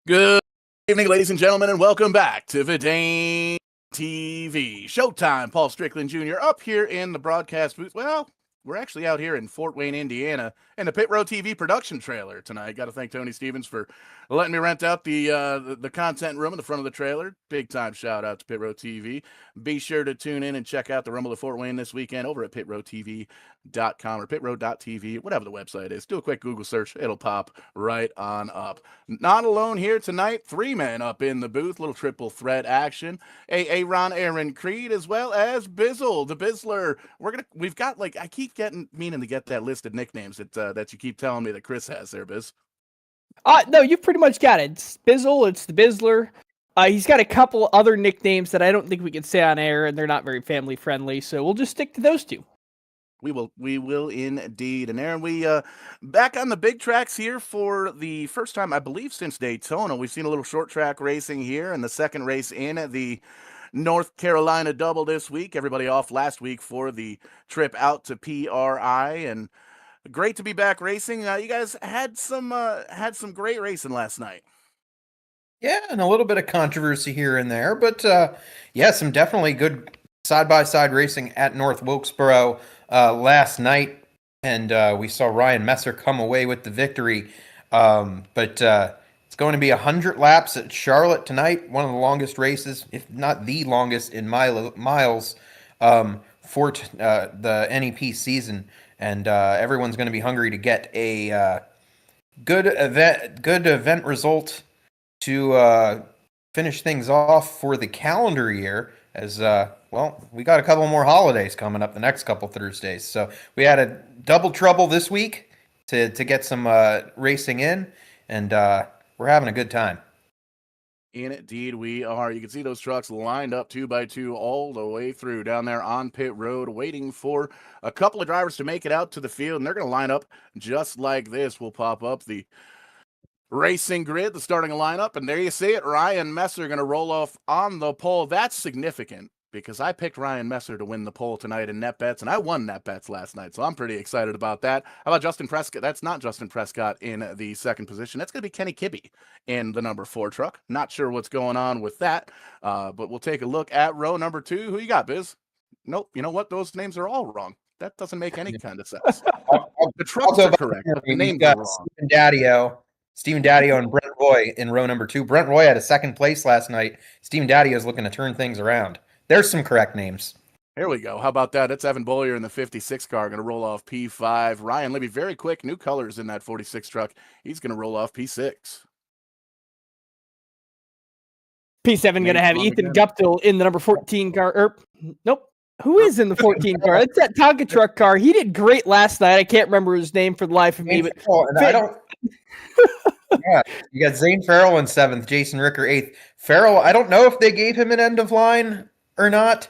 Good evening, ladies and gentlemen, and welcome back to VidaneTV. Showtime, Paul Strickland Jr. up here in the broadcast booth. Well, we're actually out here in Fort Wayne, Indiana, in the Pit Row TV production trailer tonight. Got to thank Tony Stevens for letting me rent out the content room in the front of the trailer. Big time shout out to Pit Row TV. Be sure to tune in and check out the Rumble of Fort Wayne this weekend over at pitrowtv.com or pitrow.tv, whatever the website is. Do a quick Google search. It'll pop right on up. Not alone here tonight. 3 men up in the booth. Little triple threat action. Aaron Creed, as well as Bizzle, the Bizzler. We've got, like, I keep meaning to get that list of nicknames that you keep telling me that Chris has there, Biz. No, you've pretty much got it. It's Bizzle, it's the Bizzler. He's got a couple other nicknames that I don't think we can say on air, and they're not very family friendly, so we'll just stick to those two. We will indeed. And Aaron, we back on the big tracks here for the first time, I believe, since Daytona. We've seen a little short track racing here, and the second race in the North Carolina Double this week. Everybody off last week for the trip out to PRI, and great to be back racing. You guys had some great racing last night. Yeah, and a little bit of controversy here and there, but yeah, some definitely good side-by-side racing at North Wilkesboro last night, and we saw Ryan Messer come away with the victory. But it's going to be 100 laps at Charlotte tonight, one of the longest races, if not the longest in miles for the NEP season, and everyone's going to be hungry to get a good event result to finish things off for the calendar year, as well, we got a couple more holidays coming up the next couple Thursdays. So we had a double trouble this week to get some racing in, and we're having a good time. Indeed, we are. You can see those trucks lined up 2 by 2 all the way through down there on pit road, waiting for a couple of drivers to make it out to the field, and they're going to line up just like this. We'll pop up the racing grid, the starting lineup, and there you see it. Ryan Messer going to roll off on the pole. That's significant because I picked Ryan Messer to win the pole tonight in net bets, and I won net bets last night, so I'm pretty excited about that. How about Justin Prescott? That's not Justin Prescott in the second position. That's going to be Kenny Kibbe in the number 4 truck. Not sure what's going on with that, but we'll take a look at row number 2. Who you got, Biz? Nope. You know what? Those names are all wrong. That doesn't make any kind of sense. The trucks are correct, but the names are wrong. Stephen Daddio and Brent Roy in row number 2. Brent Roy had a second place last night. Stephen Daddio is looking to turn things around. There's some correct names. Here we go. How about that? It's Evan Bollier in the 56 car, going to roll off P5. Ryan Libby, very quick, new colors in that 46 truck. He's going to roll off P6. P7 going to have Ethan Guptill in the number 14 car. Nope. Who is in the 14 car? That's that Tonka truck car. He did great last night. I can't remember his name for the life of me. But I don't. Yeah, you got Zane Farrell in 7th, Jason Ricker 8th. Farrell, I don't know if they gave him an end of line or not.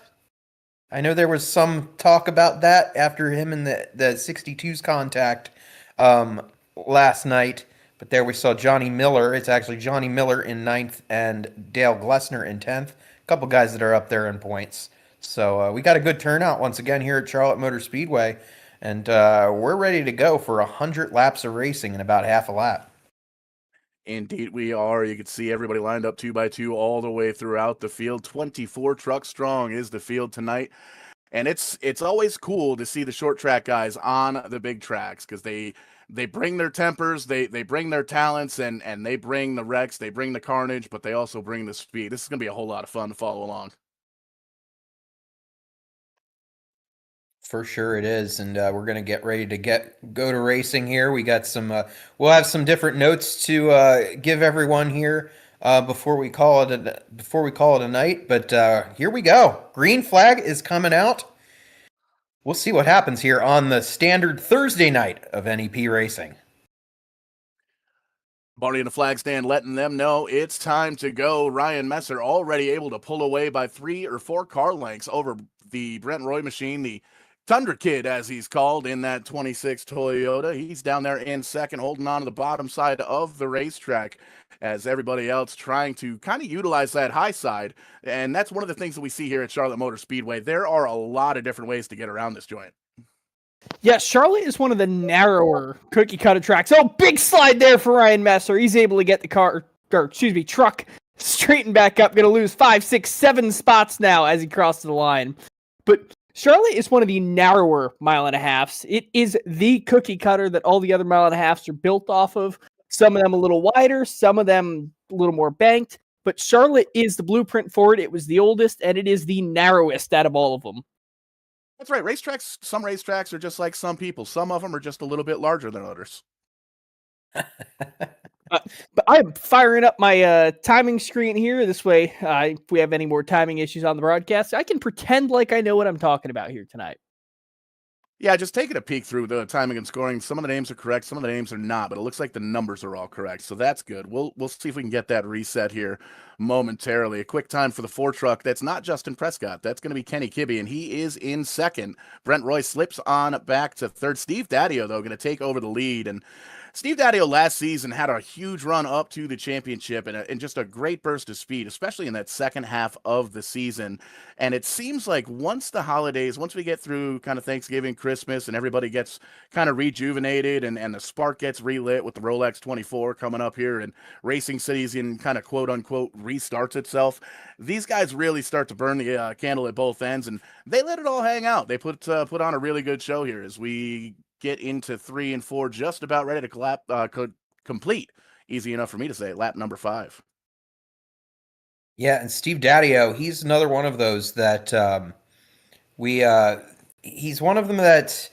I know there was some talk about that after him and the 62's contact last night. But there we saw Johnny Miller. It's actually Johnny Miller in 9th and Dale Glessner in 10th. A couple guys that are up there in points. So we got a good turnout once again here at Charlotte Motor Speedway. And we're ready to go for 100 laps of racing in about half a lap. Indeed, we are. You can see everybody lined up 2 by 2 all the way throughout the field. 24 trucks strong is the field tonight. And it's always cool to see the short track guys on the big tracks because they bring their tempers, they bring their talents, and they bring the wrecks, they bring the carnage, but they also bring the speed. This is going to be a whole lot of fun to follow along. For sure it is, and we're going to get ready to go to racing here. We got some, we'll have some different notes to give everyone here before we call it a night. But here we go. Green flag is coming out. We'll see what happens here on the standard Thursday night of NEP racing. Barney in the flag stand letting them know it's time to go. Ryan Messer already able to pull away by 3 or 4 car lengths over the Brent Roy machine, the Tundra Kid, as he's called, in that 26 Toyota. He's down there in second, holding on to the bottom side of the racetrack as everybody else trying to kind of utilize that high side. And that's one of the things that we see here at Charlotte Motor Speedway. There are a lot of different ways to get around this joint. Yeah, Charlotte is one of the narrower cookie cutter tracks. Oh, big slide there for Ryan Messer. He's able to get the car truck straighten back up, going to lose 5, 6, 7 spots now as he crosses the line. But Charlotte is one of the narrower mile and a halves. It is the cookie cutter that all the other mile and a halves are built off of. Some of them a little wider, some of them a little more banked. But Charlotte is the blueprint for it. It was the oldest, and it is the narrowest out of all of them. That's right. Racetracks, some racetracks are just like some people. Some of them are just a little bit larger than others. But I'm firing up my timing screen here. This way, if we have any more timing issues on the broadcast, I can pretend like I know what I'm talking about here tonight. Yeah, just taking a peek through the timing and scoring. Some of the names are correct, some of the names are not, but it looks like the numbers are all correct, so that's good. We'll see if we can get that reset here momentarily. A quick time for the 4 truck. That's not Justin Prescott. That's going to be Kenny Kibbe, and he is in second. Brent Roy slips on back to third. Steve Daddio, though, going to take over the lead, and Steve Daddio last season had a huge run up to the championship and just a great burst of speed, especially in that second half of the season. And it seems like once the holidays, once we get through kind of Thanksgiving, Christmas, and everybody gets kind of rejuvenated and the spark gets relit with the Rolex 24 coming up here and Racing Cities in kind of quote unquote restarts itself, these guys really start to burn the candle at both ends, and they let it all hang out. They put on a really good show here as we get into 3 and 4, just about ready to complete. Easy enough for me to say, lap number 5. Yeah, and Steve Daddio, he's another one of those that he's one of them that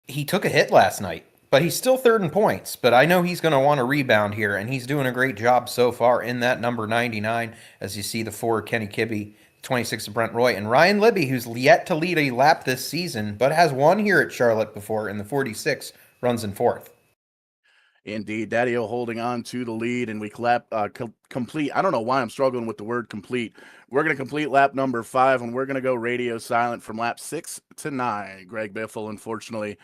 he took a hit last night, but he's still third in points. But I know he's going to want to rebound here, and he's doing a great job so far in that number 99, as you see the 4 Kenny Kibbe, 26 of Brent Roy, and Ryan Libby, who's yet to lead a lap this season, but has won here at Charlotte before in the 46, runs in 4th. Indeed, Daddio holding on to the lead, and we complete. I don't know why I'm struggling with the word complete. We're going to complete lap number 5, and we're going to go radio silent from lap 6 to 9. Greg Biffle, unfortunately,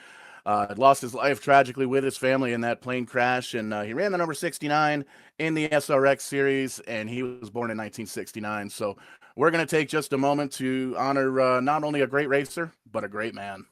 lost his life tragically with his family in that plane crash, and he ran the number 69 in the SRX series, and he was born in 1969. So we're going to take just a moment to honor not only a great racer, but a great man.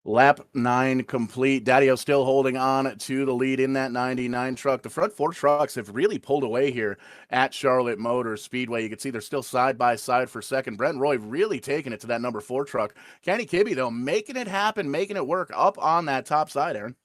Lap 9 complete. Daddio still holding on to the lead in that 99 truck. The front 4 trucks have really pulled away here at Charlotte Motor Speedway. You can see they're still side by side for second. Brent Roy really taking it to that number 4 truck. Kenny Kibbe, though, making it happen, making it work up on that top side, Aaron.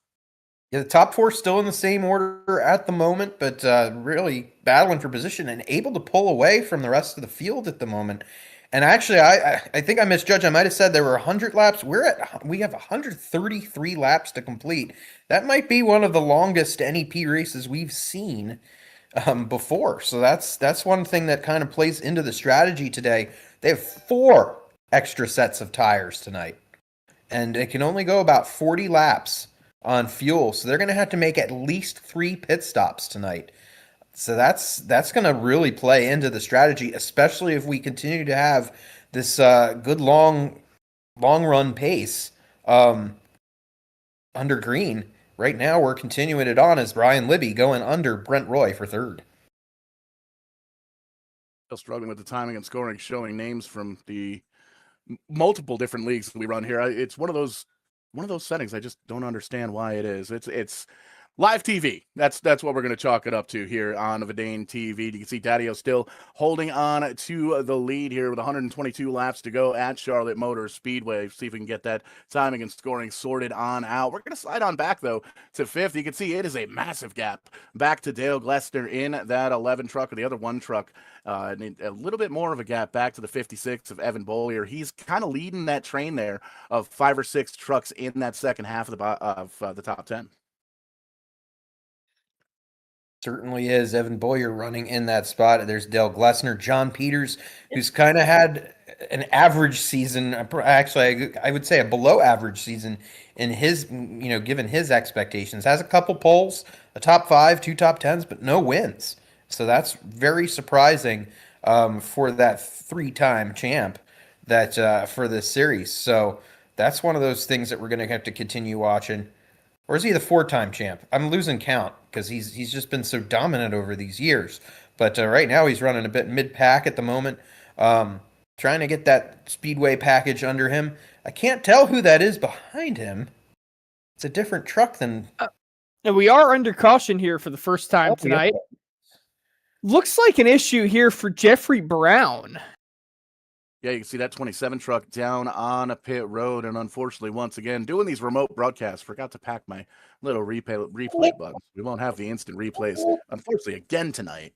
Yeah, the top 4 still in the same order at the moment, but really battling for position and able to pull away from the rest of the field at the moment. And actually, I think I misjudged. I might have said there were 100 laps. We have 133 laps to complete. That might be one of the longest NEP races we've seen before. So that's one thing that kind of plays into the strategy today. They have 4 extra sets of tires tonight, and it can only go about 40 laps on fuel. So they're going to have to make at least 3 pit stops tonight. So that's going to really play into the strategy, especially if we continue to have this good long run pace under Green. Right now, we're continuing it on as Brian Libby going under Brent Roy for third. Still struggling with the timing and scoring, showing names from the multiple different leagues that we run here. It's one of those settings I just don't understand why it is. It's live TV. That's what we're going to chalk it up to here on VidaneTV. You can see Daddio still holding on to the lead here with 122 laps to go at Charlotte Motor Speedway. See if we can get that timing and scoring sorted on out. We're going to slide on back, though, to fifth. You can see it is a massive gap back to Dale Glessner in that 11 truck, or the other one truck. And a little bit more of a gap back to the 56 of Evan Bollier. He's kind of leading that train there of 5 or 6 trucks in that second half of the top 10. Certainly is. Evan Boyer running in that spot. There's Dale Glessner, John Peters, who's kind of had an average season. Actually, I would say a below average season in his, given his expectations. Has a couple poles, a top 5, 2 top 10s, but no wins. So that's very surprising for that 3-time champ that for this series. So that's one of those things that we're going to have to continue watching. Or is he the 4-time champ? I'm losing count because he's just been so dominant over these years. But right now he's running a bit mid-pack at the moment, trying to get that Speedway package under him. I can't tell who that is behind him. It's a different truck than... And we are under caution here for the first time tonight. Yeah. Looks like an issue here for Jeffrey Brown. Yeah, you can see that 27 truck down on a pit road, and unfortunately, once again, doing these remote broadcasts, forgot to pack my little replay buttons. We won't have the instant replays, unfortunately, again tonight.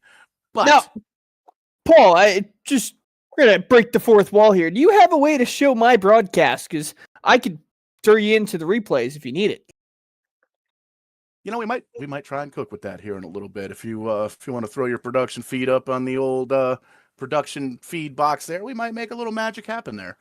But now, Paul, we're gonna break the fourth wall here. Do you have a way to show my broadcast? Because I could throw you into the replays if you need it. We might try and cook with that here in a little bit. If you want to throw your production feed up on the old production feed box there, we might make a little magic happen there.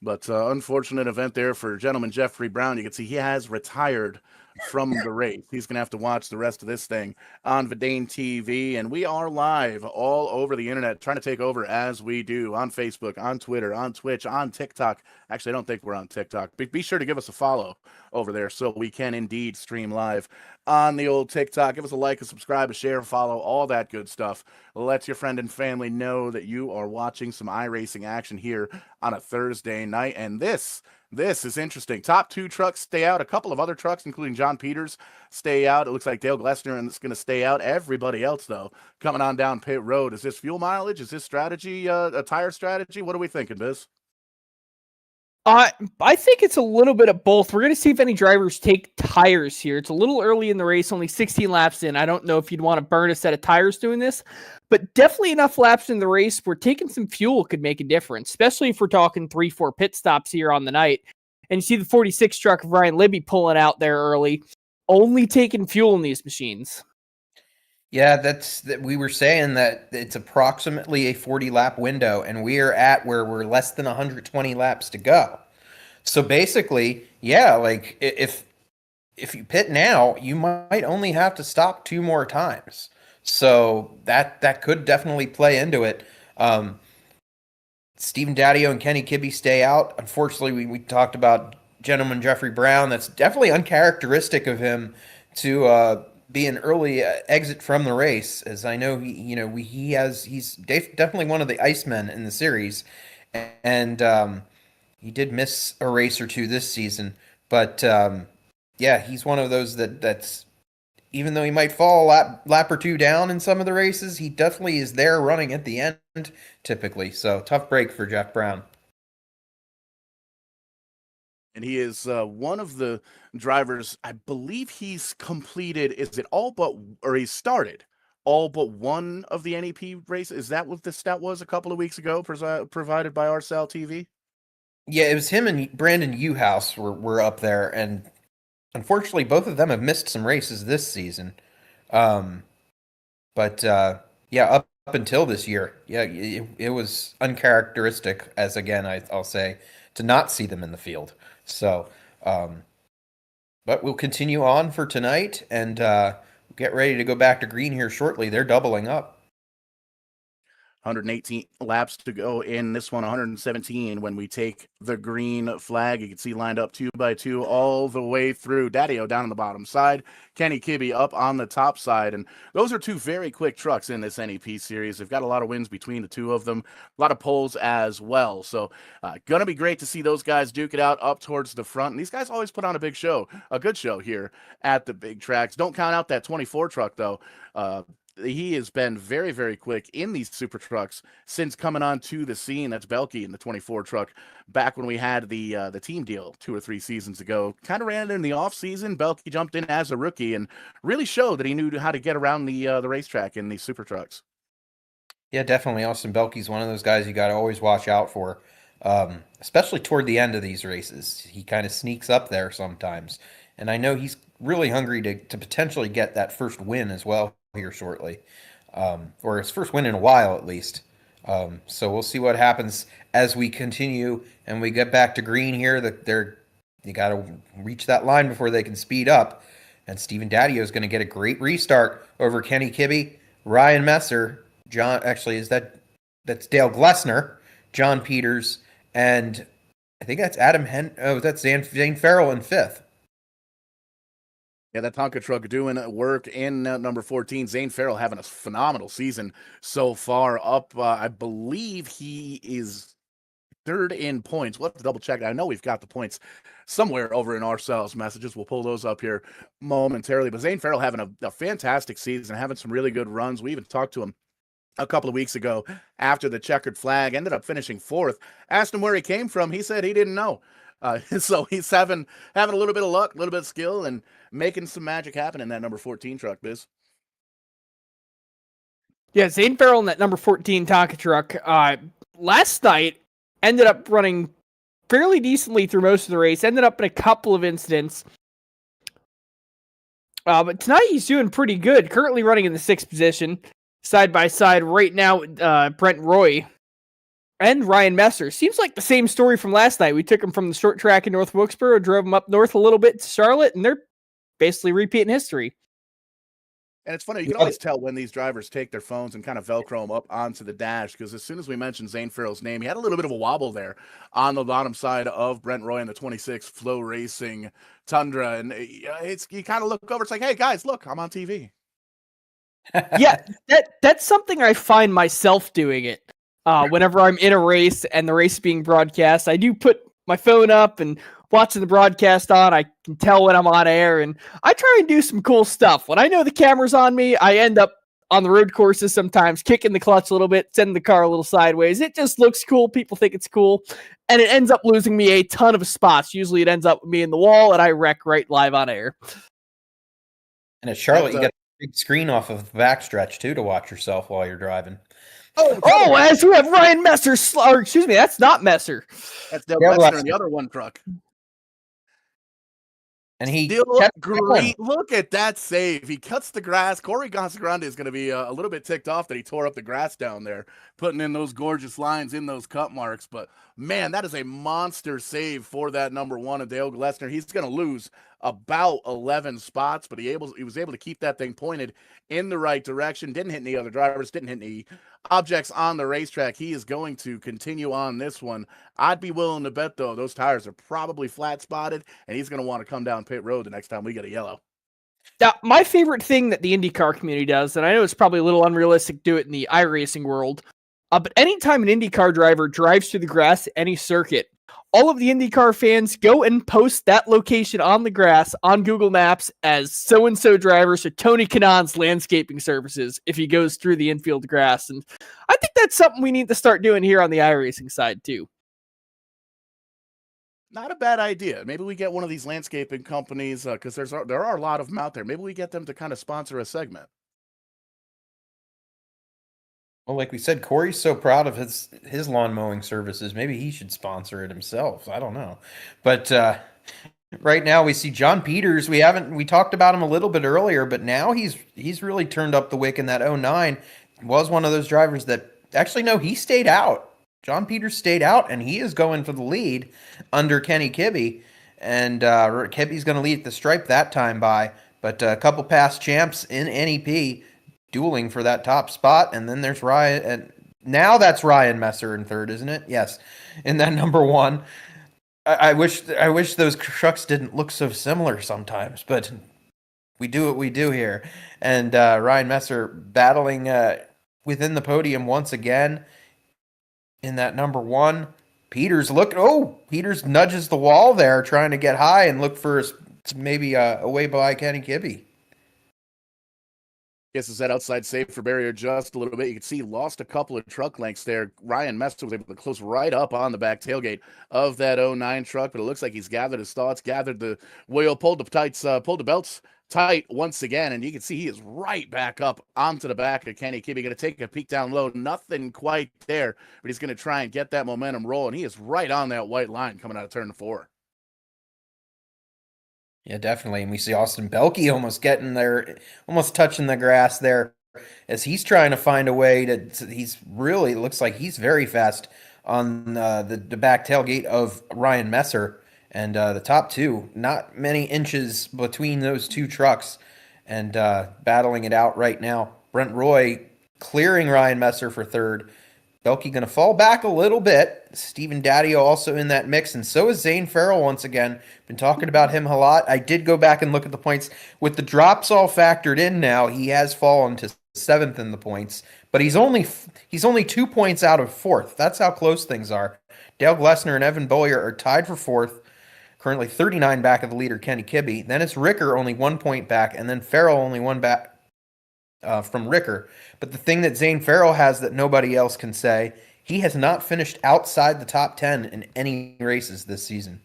But unfortunate event there for gentleman Jeffrey Brown. You can see he has retired from the race. He's going to have to watch the rest of this thing on VidaneTV. And we are live all over the internet, trying to take over as we do on Facebook, on Twitter, on Twitch, on TikTok. Actually, I don't think we're on TikTok. Be sure to give us a follow over there so we can indeed stream live on the old TikTok. Give us a like, a subscribe, a share, follow, all that good stuff. Let your friend and family know that you are watching some iRacing action here on a Thursday night. And this is interesting. Top 2 trucks stay out. A couple of other trucks, including John Peters, stay out. It looks like Dale Glessner is going to stay out. Everybody else, though, coming on down pit road. Is this fuel mileage? Is this strategy a tire strategy? What are we thinking, Biz? I think it's a little bit of both. We're going to see if any drivers take tires here. It's a little early in the race, only 16 laps in. I don't know if you'd want to burn a set of tires doing this, but definitely enough laps in the race where taking some fuel could make a difference, especially if we're talking 3-4 pit stops here on the night. And you see the 46 truck of Ryan Libby pulling out there early, only taking fuel in these machines. Yeah, we were saying that it's approximately a 40-lap window, and we are at where we're less than 120 laps to go. So basically, yeah, like if you pit now, you might only have to stop 2 more times. So that could definitely play into it. Stephen Daddio and Kenny Kibbe stay out. Unfortunately, we talked about gentleman Jeffrey Brown. That's definitely uncharacteristic of him to be an early exit from the race, as I know he's definitely one of the Icemen in the series, and he did miss a race or 2 this season, but yeah, he's one of those that's even though he might fall a lap or 2 down in some of the races, he definitely is there running at the end typically. So tough break for Jeff Brown. And he is one of the drivers, I believe he's completed, he started all but one of the NEP races. Is that what the stat was a couple of weeks ago, provided by RSL TV? Yeah, it was him and Brandon Uhouse were up there, and unfortunately both of them have missed some races this season. But yeah, up until this year, yeah, it was uncharacteristic, as again I'll say, to not see them in the field. So, but we'll continue on for tonight, and get ready to go back to green here shortly. They're doubling up. 118 laps to go in this one, 117 when we take the green flag. You can see lined up 2 by 2 all the way through. Daddio down on the bottom side, Kenny Kibbe up on the top side. And those are 2 very quick trucks in this NEP series. They've got a lot of wins between the 2 of them, a lot of poles as well. So going to be great to see those guys duke it out up towards the front. And these guys always put on a big show, a good show here at the big tracks. Don't count out that 24 truck, though. He has been very, very quick in these super trucks since coming on to the scene. That's Belke in the 24 truck back when we had the team deal 2 or 3 seasons ago. Kind of ran it in the off season. Belke jumped in as a rookie and really showed that he knew how to get around the racetrack in these super trucks. Yeah, definitely. Austin Belke's one of those guys you got to always watch out for, especially toward the end of these races. He kind of sneaks up there sometimes. And I know he's really hungry to potentially get that first win as well here shortly, or his first win in a while at least. So we'll see what happens as we continue and we get back to green here. You got to reach that line before they can speed up. And Stephen Daddio is going to get a great restart over Kenny Kibbe, Ryan Messer, that's Dale Glessner, John Peters, and I think that's that's Zane Farrell in 5th. Yeah, that Tonka truck doing work in number 14. Zane Farrell having a phenomenal season so far. Up, I believe he is 3rd in points. We'll have to double check. I know we've got the points somewhere over in our sales messages. We'll pull those up here momentarily. But Zane Farrell having a fantastic season, having some really good runs. We even talked to him a couple of weeks ago after the checkered flag, ended up finishing 4th. Asked him where he came from. He said he didn't know. So he's having a little bit of luck, a little bit of skill, and making some magic happen in that number 14 truck, Biz. Yeah, Zane Farrell in that number 14 Tonka truck last night ended up running fairly decently through most of the race, ended up in a couple of incidents. But tonight he's doing pretty good, currently running in the 6th position, side by side right now, Brent Roy and Ryan Messer. Seems like the same story from last night. We took him from the short track in North Wilkesboro, drove him up north a little bit to Charlotte, and they're basically repeating history. And it's funny, you can always tell when these drivers take their phones and kind of Velcro them up onto the dash, because as soon as we mentioned Zane Farrell's name, he had a little bit of a wobble there on the bottom side of Brent Roy in the 26 Flow Racing Tundra. And you kind of look over, it's like, hey, guys, look, I'm on TV. Yeah, that's something I find myself doing it. Whenever I'm in a race and the race is being broadcast, I do put my phone up and watching the broadcast on. I can tell when I'm on air, and I try and do some cool stuff. When I know the camera's on me, I end up on the road courses sometimes kicking the clutch a little bit, sending the car a little sideways. It just looks cool. People think it's cool, and it ends up losing me a ton of spots. Usually it ends up with me in the wall, and I wreck right live on air. And at Charlotte, you got a big screen off of the backstretch, too, to watch yourself while you're driving. Oh, as we have Ryan Messer, excuse me, that's not Messer. That's Dale Glessner in the other one truck. And he still great. Look at that save. He cuts the grass. Corey Gonzagrande is going to be a little bit ticked off that he tore up the grass down there, putting in those gorgeous lines in those cut marks. But man, that is a monster save for that number 1 of Dale Glessner. He's going to lose about 11 spots, but he was able to keep that thing pointed in the right direction. Didn't hit any other drivers, didn't hit any objects on the racetrack. He is going to continue on this one. I'd be willing to bet, though, those tires are probably flat spotted, and he's going to want to come down pit road the next time we get a yellow. Now, my favorite thing that the IndyCar community does, and I know it's probably a little unrealistic to do it in the iRacing world, but anytime an IndyCar driver drives through the grass at any circuit, all of the IndyCar fans go and post that location on the grass on Google Maps as so-and-so driver, so Tony Kanaan's landscaping services, if he goes through the infield grass. And I think that's something we need to start doing here on the iRacing side, too. Not a bad idea. Maybe we get one of these landscaping companies, because there are a lot of them out there. Maybe we get them to kind of sponsor a segment. Well, like we said, Corey's so proud of his lawn mowing services. Maybe he should sponsor it himself. I don't know. But right now we see John Peters. We talked about him a little bit earlier, but now he's really turned up the wick in that 09. Was one of those drivers that actually, no, he stayed out. John Peters stayed out, and he is going for the lead under Kenny Kibbe. And Kibbe's going to lead at the stripe that time by But a couple past champs in NEP dueling for that top spot, and then there's Ryan, and now that's Ryan Messer in third, isn't it? Yes, in that number one. I wish those trucks didn't look so similar sometimes, but we do what we do here. And Ryan Messer battling within the podium once again in that number one. Peters Peters nudges the wall there, trying to get high and look for maybe a way by Kenny Kibbe. Gets that outside safe for barrier just a little bit. You can see he lost a couple of truck lengths there. Ryan Messer was able to close right up on the back tailgate of that 09 truck, but it looks like he's gathered his thoughts, gathered the wheel, pulled the belts tight once again, and you can see he is right back up onto the back of Kenny Kibbe. Going to take a peek down low. Nothing quite there, but he's going to try and get that momentum rolling. He is right on that white line coming out of turn 4. Yeah, definitely. And we see Austin Belke almost getting there, almost touching the grass there as he's trying to find a way he's really looks like he's very fast on the back tailgate of Ryan Messer. And the top two, not many inches between those two trucks, and battling it out right now. Brent Roy clearing Ryan Messer for third. Belke going to fall back a little bit. Stephen Daddio also in that mix, and so is Zane Farrell once again. Been talking about him a lot. I did go back and look at the points. With the drops all factored in now, he has fallen to 7th in the points, but he's only 2 points out of 4th. That's how close things are. Dale Glessner and Evan Boyer are tied for 4th, currently 39 back of the leader, Kenny Kibbe. Then it's Ricker only 1 point back, and then Farrell only 1 back from Ricker. But the thing that Zane Farrell has that nobody else can say, he has not finished outside the top 10 in any races this season.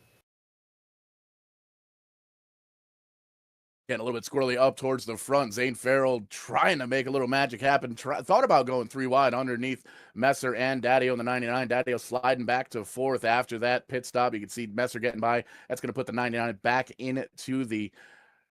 Getting a little bit squirrely up towards the front. Zane Farrell trying to make a little magic happen. Thought about going 3 wide underneath Messer and Daddio in the 99. Daddio sliding back to 4th after that pit stop. You can see Messer getting by. That's going to put the 99 back into the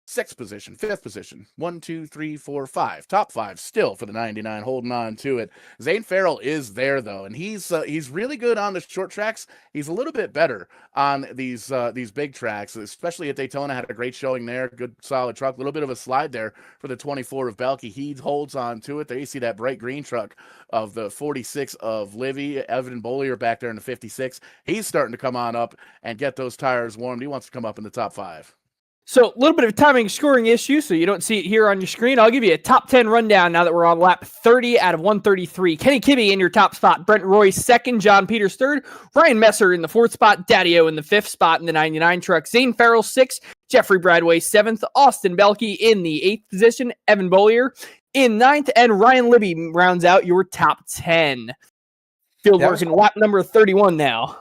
6th position, 5th position. 1, 2, 3, 4, 5. Top 5 still for the 99, holding on to it. Zane Farrell is there though, and he's really good on the short tracks. He's a little bit better on these big tracks, especially at Daytona. Had a great showing there. Good solid truck. A little bit of a slide there for the 24 of Belke. He holds on to it. There you see that bright green truck of the 46 of Livy. Evan Bollier back there in the 56. He's starting to come on up and get those tires warmed. He wants to come up in the top 5. So a little bit of a timing scoring issue, so you don't see it here on your screen. I'll give you a top 10 rundown now that we're on lap 30 out of 133. Kenny Kibbe in your top spot. Brent Roy 2nd. John Peters 3rd. Ryan Messer in the 4th spot. Daddio in the 5th spot in the 99 truck. Zane Farrell 6th. Jeffrey Bradway 7th. Austin Belke in the 8th position. Evan Bollier in 9th. And Ryan Libby rounds out your top 10. Field working lap number 31 now.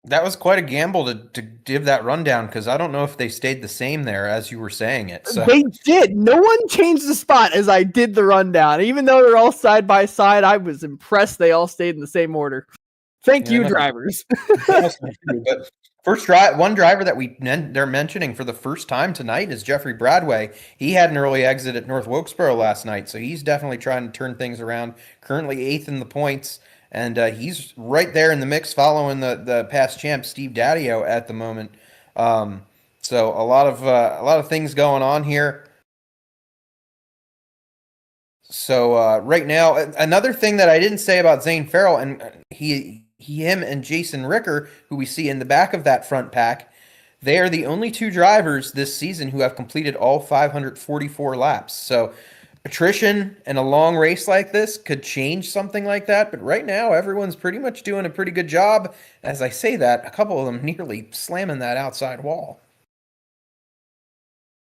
That was quite a gamble to give that rundown, because I don't know if they stayed the same there as you were saying it. So. They did. No one changed the spot as I did the rundown. Even though they're all side by side, I was impressed they all stayed in the same order. Thank you, drivers. But one driver that they're mentioning for the first time tonight is Jeffrey Bradway. He had an early exit at North Wilkesboro last night, so he's definitely trying to turn things around. Currently 8th in the points. And he's right there in the mix, following the past champ Steve Daddio at the moment. So a lot of things going on here. So right now, another thing that I didn't say about Zane Farrell, and him and Jason Ricker, who we see in the back of that front pack, they are the only 2 drivers this season who have completed all 544 laps. So attrition in a long race like this could change something like that, but right now everyone's pretty much doing a pretty good job. As I say that, a couple of them nearly slamming that outside wall.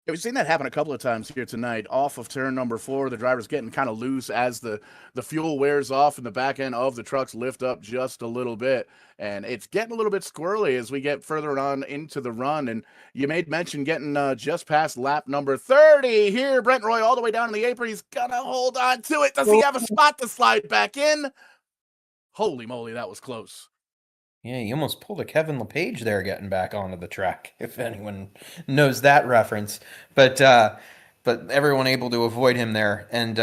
Yeah, we've seen that happen a couple of times here tonight. Off of turn number 4, the driver's getting kind of loose as the fuel wears off and the back end of the trucks lift up just a little bit. And it's getting a little bit squirrely as we get further on into the run. And you made mention getting just past lap number 30 here. Brent Roy all the way down in the apron. He's going to hold on to it. Does he have a spot to slide back in? Holy moly, that was close. Yeah, you almost pulled a Kevin LePage there getting back onto the track, if anyone knows that reference. But everyone able to avoid him there. And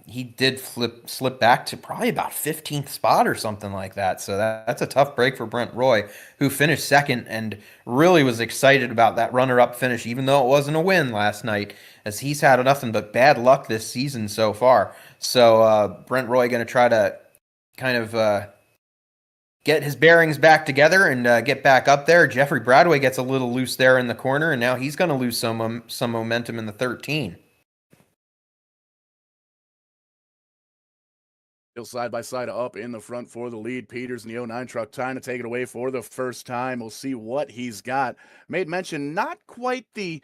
he did slip back to probably about 15th spot or something like that. So that's a tough break for Brent Roy, who finished second and really was excited about that runner-up finish, even though it wasn't a win last night, as he's had nothing but bad luck this season so far. So Brent Roy going to try to kind of get his bearings back together and get back up there. Jeffrey Bradway gets a little loose there in the corner, and now he's going to lose some momentum in the 13. Still side by side up in the front for the lead. Peters in the 09 truck trying to take it away for the first time. We'll see what he's got. Made mention, not quite the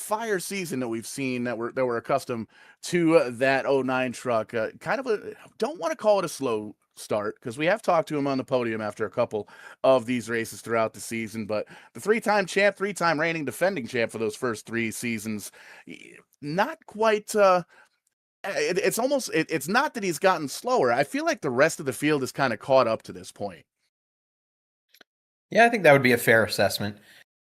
fire season that we've seen that we're accustomed to that 09 truck. Kind of a, don't want to call it a slow start because we have talked to him on the podium after a couple of these races throughout the season. But the three-time champ, three-time reigning defending champ for those first 3 seasons, not quite. It's almost it's not that he's gotten slower. I feel like the rest of the field is kind of caught up to this point. Yeah, I think that would be a fair assessment.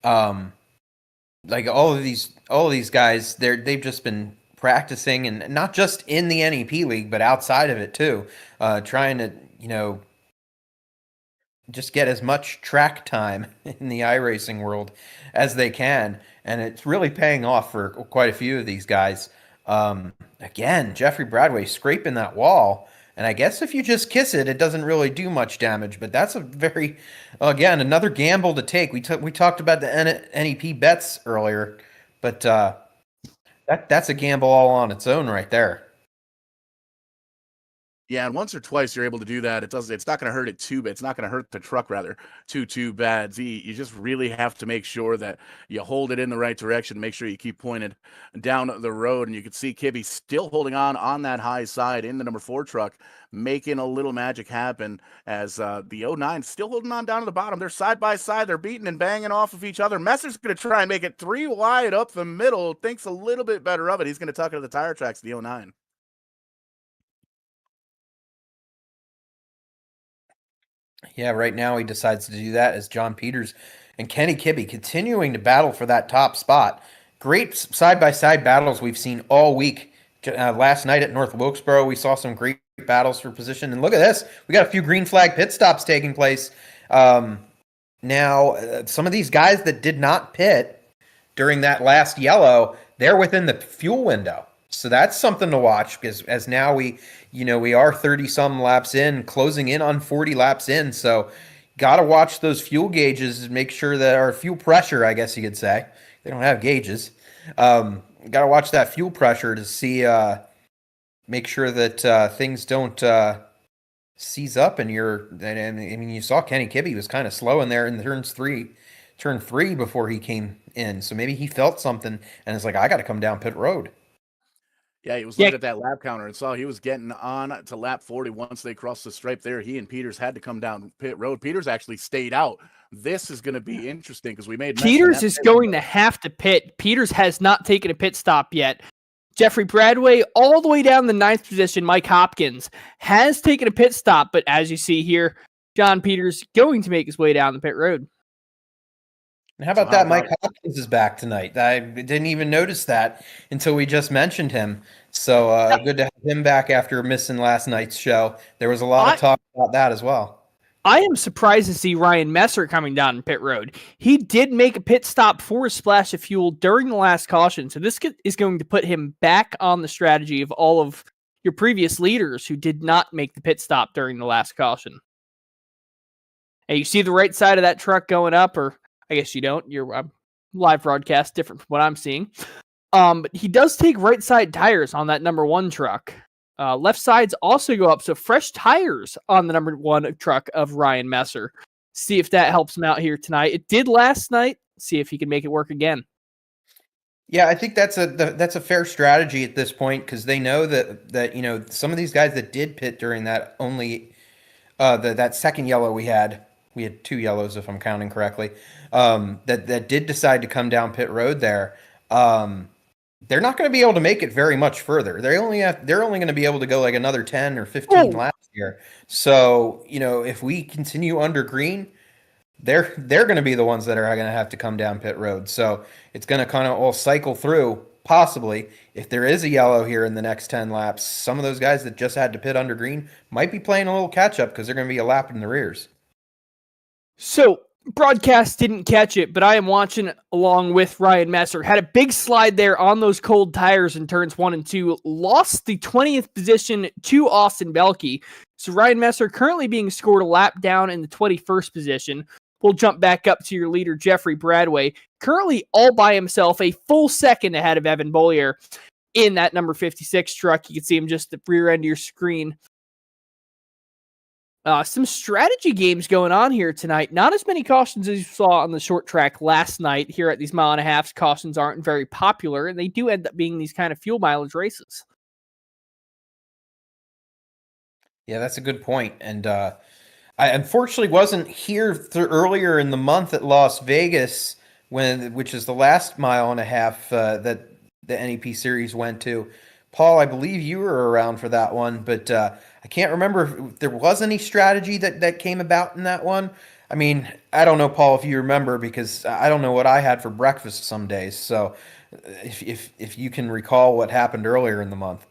Like all of these guys, they've just been practicing, and not just in the NEP league, but outside of it too, trying to just get as much track time in the iRacing world as they can, and it's really paying off for quite a few of these guys. Again, Jeffrey Bradway scraping that wall, and I guess if you just kiss it, it doesn't really do much damage. But that's a very, again, another gamble to take. We talked about the NEP bets earlier, but that's a gamble all on its own right there. Yeah, and once or twice you're able to do that. It's not going to hurt it too bad. It's not going to hurt the truck rather too bad. You just really have to make sure that you hold it in the right direction. Make sure you keep pointed down the road. And you can see Kibbe still holding on that high side in the number 4 truck, making a little magic happen as the 09 still holding on down to the bottom. They're side by side. They're beating and banging off of each other. Messer's going to try and make it 3 wide up the middle. Thinks a little bit better of it. He's going to tuck it to the tire tracks, the 09. Yeah, right now he decides to do that as John Peters and Kenny Kibbe continuing to battle for that top spot. Great side-by-side battles we've seen all week. Last night at North Wilkesboro, we saw some great battles for position. And look at this. We got a few green flag pit stops taking place. Now, some of these guys that did not pit during that last yellow, they're within the fuel window. So that's something to watch, because as now we are 30-some laps in, closing in on 40 laps in. So got to watch those fuel gauges and make sure that our fuel pressure, I guess you could say. They don't have gauges. Got to watch that fuel pressure to see, make sure that things don't seize up. And I mean, you saw Kenny Kibbe was kind of slow in there in turn 3 before he came in. So maybe he felt something and it's like, I got to come down pit road. Yeah, he was looking at that lap counter and saw he was getting on to lap 40 once they crossed the stripe there. He and Peters had to come down pit road. Peters actually stayed out. This is going to be interesting because we made Peters is going to have to pit. Peters has not taken a pit stop yet. Jeffrey Bradway, all the way down the 9th position, Mike Hopkins, has taken a pit stop, but as you see here, John Peters going to make his way down the pit road. And how about that? Mike Hopkins is back tonight. I didn't even notice that until we just mentioned him. So good to have him back after missing last night's show. There was a lot of talk about that as well. I am surprised to see Ryan Messer coming down pit road. He did make a pit stop for a splash of fuel during the last caution. So this is going to put him back on the strategy of all of your previous leaders who did not make the pit stop during the last caution. And you see the right side of that truck going up, or I guess you don't. Your live broadcast different from what I'm seeing. But he does take right side tires on that number 1 truck. Left sides also go up, so fresh tires on the number 1 truck of Ryan Messer. See if that helps him out here tonight. It did last night. See if he can make it work again. Yeah, I think that's a fair strategy at this point, because they know that some of these guys that did pit during that that second yellow we had 2 yellows if I'm counting correctly, that did decide to come down pit road there. They're not going to be able to make it very much further. They're only going to be able to go like another 10 or 15 laps here. So, if we continue under green, they're going to be the ones that are going to have to come down pit road. So it's going to kind of all cycle through possibly, if there is a yellow here in the next 10 laps, some of those guys that just had to pit under green might be playing a little catch up because they're going to be a lap in the rears. So, broadcast didn't catch it, but I am watching along with Ryan Messer. Had a big slide there on those cold tires in turns 1 and 2. Lost the 20th position to Austin Belke. So Ryan Messer currently being scored a lap down in the 21st position. We'll jump back up to your leader, Jeffrey Bradway. Currently all by himself, a full second ahead of Evan Bollier in that number 56 truck. You can see him just at the rear end of your screen. Some strategy games going on here tonight. Not as many cautions as you saw on the short track last night. Here at these 1.5 miles, cautions aren't very popular, and they do end up being these kind of fuel mileage races. Yeah, that's a good point. And I unfortunately wasn't here earlier in the month at Las Vegas, which is the last 1.5 miles that the NEP series went to. Paul, I believe you were around for that one, but I can't remember if there was any strategy that came about in that one. I mean, I don't know, Paul, if you remember, because I don't know what I had for breakfast some days. So if you can recall what happened earlier in the month.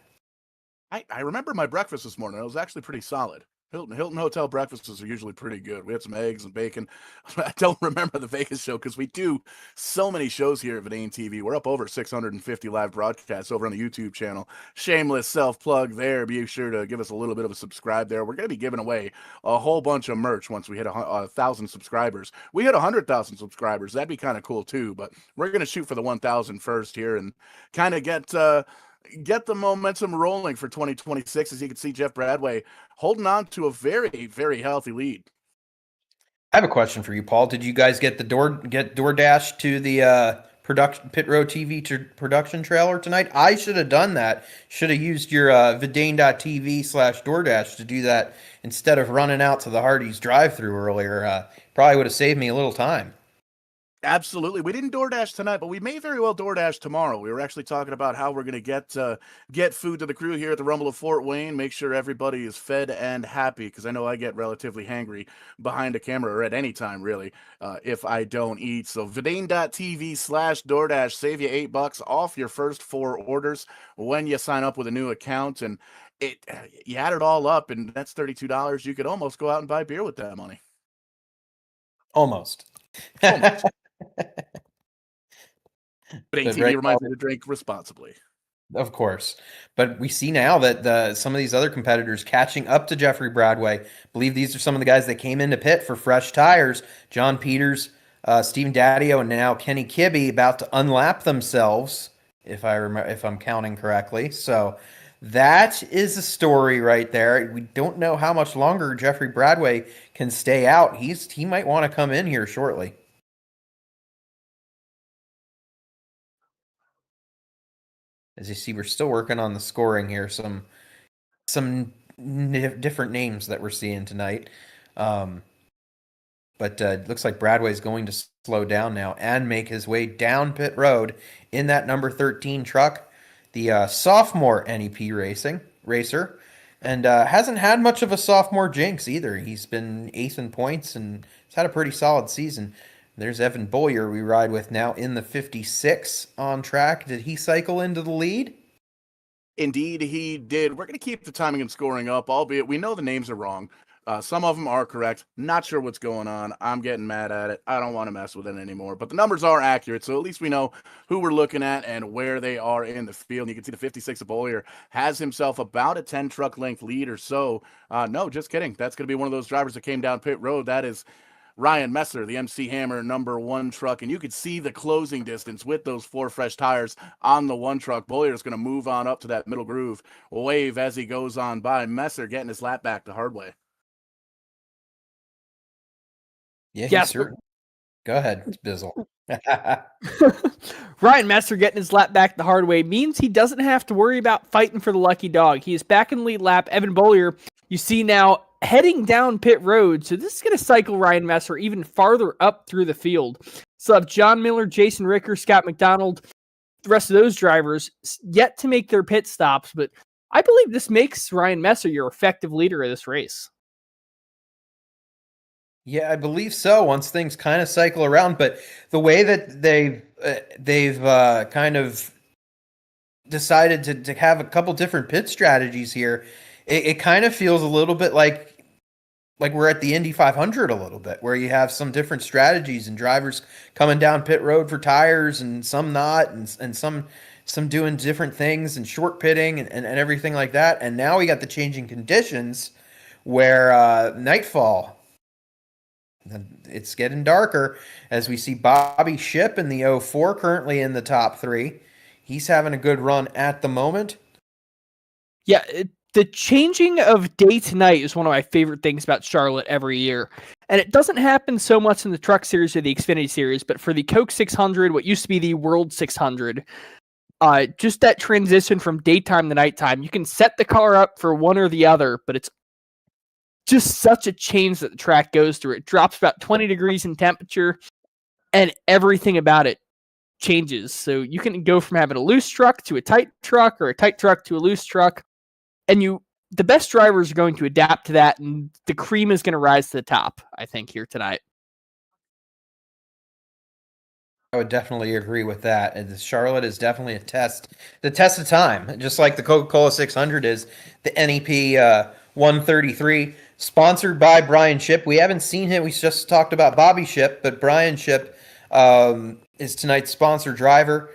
I remember my breakfast this morning. It was actually pretty solid. Hilton Hotel breakfasts are usually pretty good. We had some eggs and bacon. I don't remember the Vegas show because we do so many shows here at VidaneTV. We're up over 650 live broadcasts over on the YouTube channel. Shameless self-plug there. Be sure to give us a little bit of a subscribe there. We're going to be giving away a whole bunch of merch once we hit 1,000 subscribers. We hit 100,000 subscribers. That'd be kind of cool too, but we're going to shoot for the 1,000 first here and kind of get the momentum rolling for 2026. As you can see, Jeff Bradway holding on to a very, very healthy lead. I have a question for you, Paul. Did you guys get DoorDash to the production Pit Road TV production trailer tonight? I should have done that. Should have used your Vidane.tv/DoorDash to do that instead of running out to the Hardee's drive-through earlier. Probably would have saved me a little time. Absolutely. We didn't DoorDash tonight, but we may very well DoorDash tomorrow. We were actually talking about how we're going to get food to the crew here at the Rumble of Fort Wayne, make sure everybody is fed and happy, because I know I get relatively hangry behind a camera or at any time, really, if I don't eat. So Vidane.tv/DoorDash, save you $8 off your first 4 orders when you sign up with a new account. And you add it all up, and that's $32. You could almost go out and buy beer with that money. Almost. Almost. But ATV right reminds me to drink responsibly. Of course. But we see now that some of these other competitors catching up to Jeffrey Bradway. I believe these are some of the guys that came into pit for fresh tires. John Peters, Stephen Daddio, and now Kenny Kibbe about to unlap themselves, if I'm counting correctly. So that is a story right there. We don't know how much longer Jeffrey Bradway can stay out. He might want to come in here shortly. As you see, we're still working on the scoring here. Some different names that we're seeing tonight. But it looks like Bradway's going to slow down now and make his way down pit road in that number 13 truck. The sophomore NEP racer. And hasn't had much of a sophomore jinx either. He's been 8th in points and he's had a pretty solid season. There's Evan Bollier we ride with now in the 56 on track. Did he cycle into the lead? Indeed, he did. We're going to keep the timing and scoring up, albeit we know the names are wrong. Some of them are correct. Not sure what's going on. I'm getting mad at it. I don't want to mess with it anymore. But the numbers are accurate, so at least we know who we're looking at and where they are in the field. And you can see the 56 of Bollier has himself about a 10 truck length lead or so. No, just kidding. That's going to be one of those drivers that came down pit road. That is Ryan Messer, the MC Hammer number 1 truck, and you could see the closing distance with those 4 fresh tires on the 1 truck. Bollier is going to move on up to that middle groove, wave as he goes on by. Messer getting his lap back the hard way. Yeah, yes, sir. Go ahead, Bizzle. Ryan Messer getting his lap back the hard way means he doesn't have to worry about fighting for the lucky dog. He is back in the lead lap. Evan Bollier, you see now, heading down pit road. So this is going to cycle Ryan Messer even farther up through the field. So have John Miller, Jason Ricker, Scott McDonald, the rest of those drivers yet to make their pit stops. But I believe this makes Ryan Messer your effective leader of this race. Yeah, I believe so. Once things kind of cycle around, but the way that they've kind of decided to have a couple different pit strategies here, it kind of feels a little bit like we're at the Indy 500 a little bit, where you have some different strategies and drivers coming down pit road for tires and some not, and some doing different things and short pitting and everything like that. And now we got the changing conditions where nightfall, it's getting darker as we see Bobby Ship in the 04 currently in the top three. He's having a good run at the moment. Yeah, the changing of day to night is one of my favorite things about Charlotte every year. And it doesn't happen so much in the Truck Series or the Xfinity Series, but for the Coke 600, what used to be the World 600, just that transition from daytime to nighttime, you can set the car up for one or the other, but it's just such a change that the track goes through. It drops about 20 degrees in temperature, and everything about it changes. So you can go from having a loose truck to a tight truck, or a tight truck to a loose truck, and the best drivers are going to adapt to that, and the cream is going to rise to the top, I think, here tonight. I would definitely agree with that. And Charlotte is definitely the test of time, just like the Coca-Cola 600 is. The NEP 133, sponsored by Brian Ship. We haven't seen him. We just talked about Bobby Ship, but Brian Ship is tonight's sponsor driver.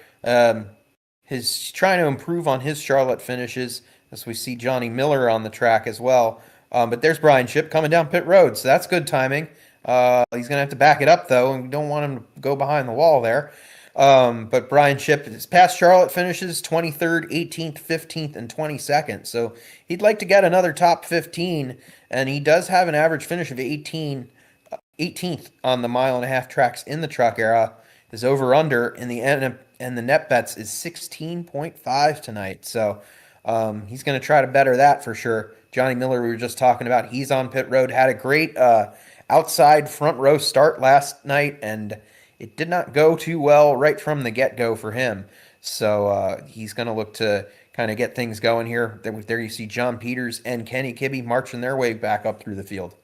He's trying to improve on his Charlotte finishes, as we see Johnny Miller on the track as well. But there's Brian Ship coming down pit road, so that's good timing. He's going to have to back it up, though, and we don't want him to go behind the wall there. But Brian Ship, his past Charlotte finishes 23rd, 18th, 15th, and 22nd. So he'd like to get another top 15, and he does have an average finish of 18th on the mile-and-a-half tracks in the truck era. His over-under in the net bets is 16.5 tonight. So he's going to try to better that for sure. Johnny Miller, we were just talking about, he's on pit road, had a great outside front row start last night, and it did not go too well right from the get-go for him. So he's going to look to kind of get things going here. There you see John Peters and Kenny Kibbe marching their way back up through the field.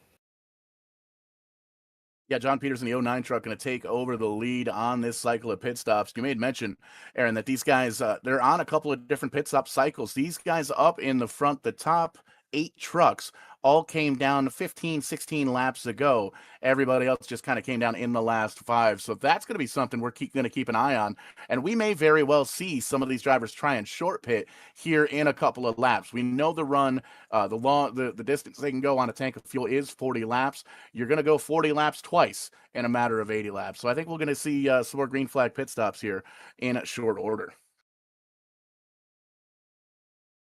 Yeah, John Peters in the 09 truck going to take over the lead on this cycle of pit stops. You made mention, Aaron, that these guys, they're on a couple of different pit stop cycles. These guys up in the front, the top 8 trucks, all came down 15, 16 laps ago. Everybody else just kind of came down in the last 5. So that's going to be something we're going to keep an eye on. And we may very well see some of these drivers try and short pit here in a couple of laps. We know the run, the distance they can go on a tank of fuel is 40 laps. You're going to go 40 laps twice in a matter of 80 laps. So I think we're going to see some more green flag pit stops here in short order.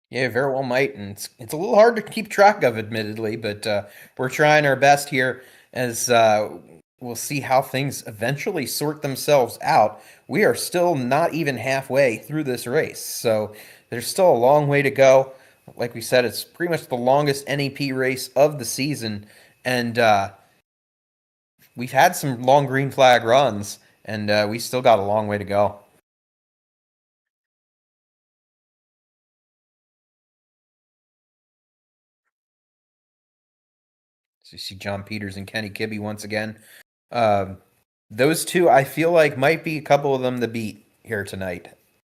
Yeah, very well might, and it's a little hard to keep track of, admittedly, but we're trying our best here as we'll see how things eventually sort themselves out. We are still not even halfway through this race, so there's still a long way to go. Like we said, it's pretty much the longest NEP race of the season, and we've had some long green flag runs, and we still got a long way to go. So you see John Peters and Kenny Kibbe once again. Those two, I feel like, might be a couple of them to beat here tonight.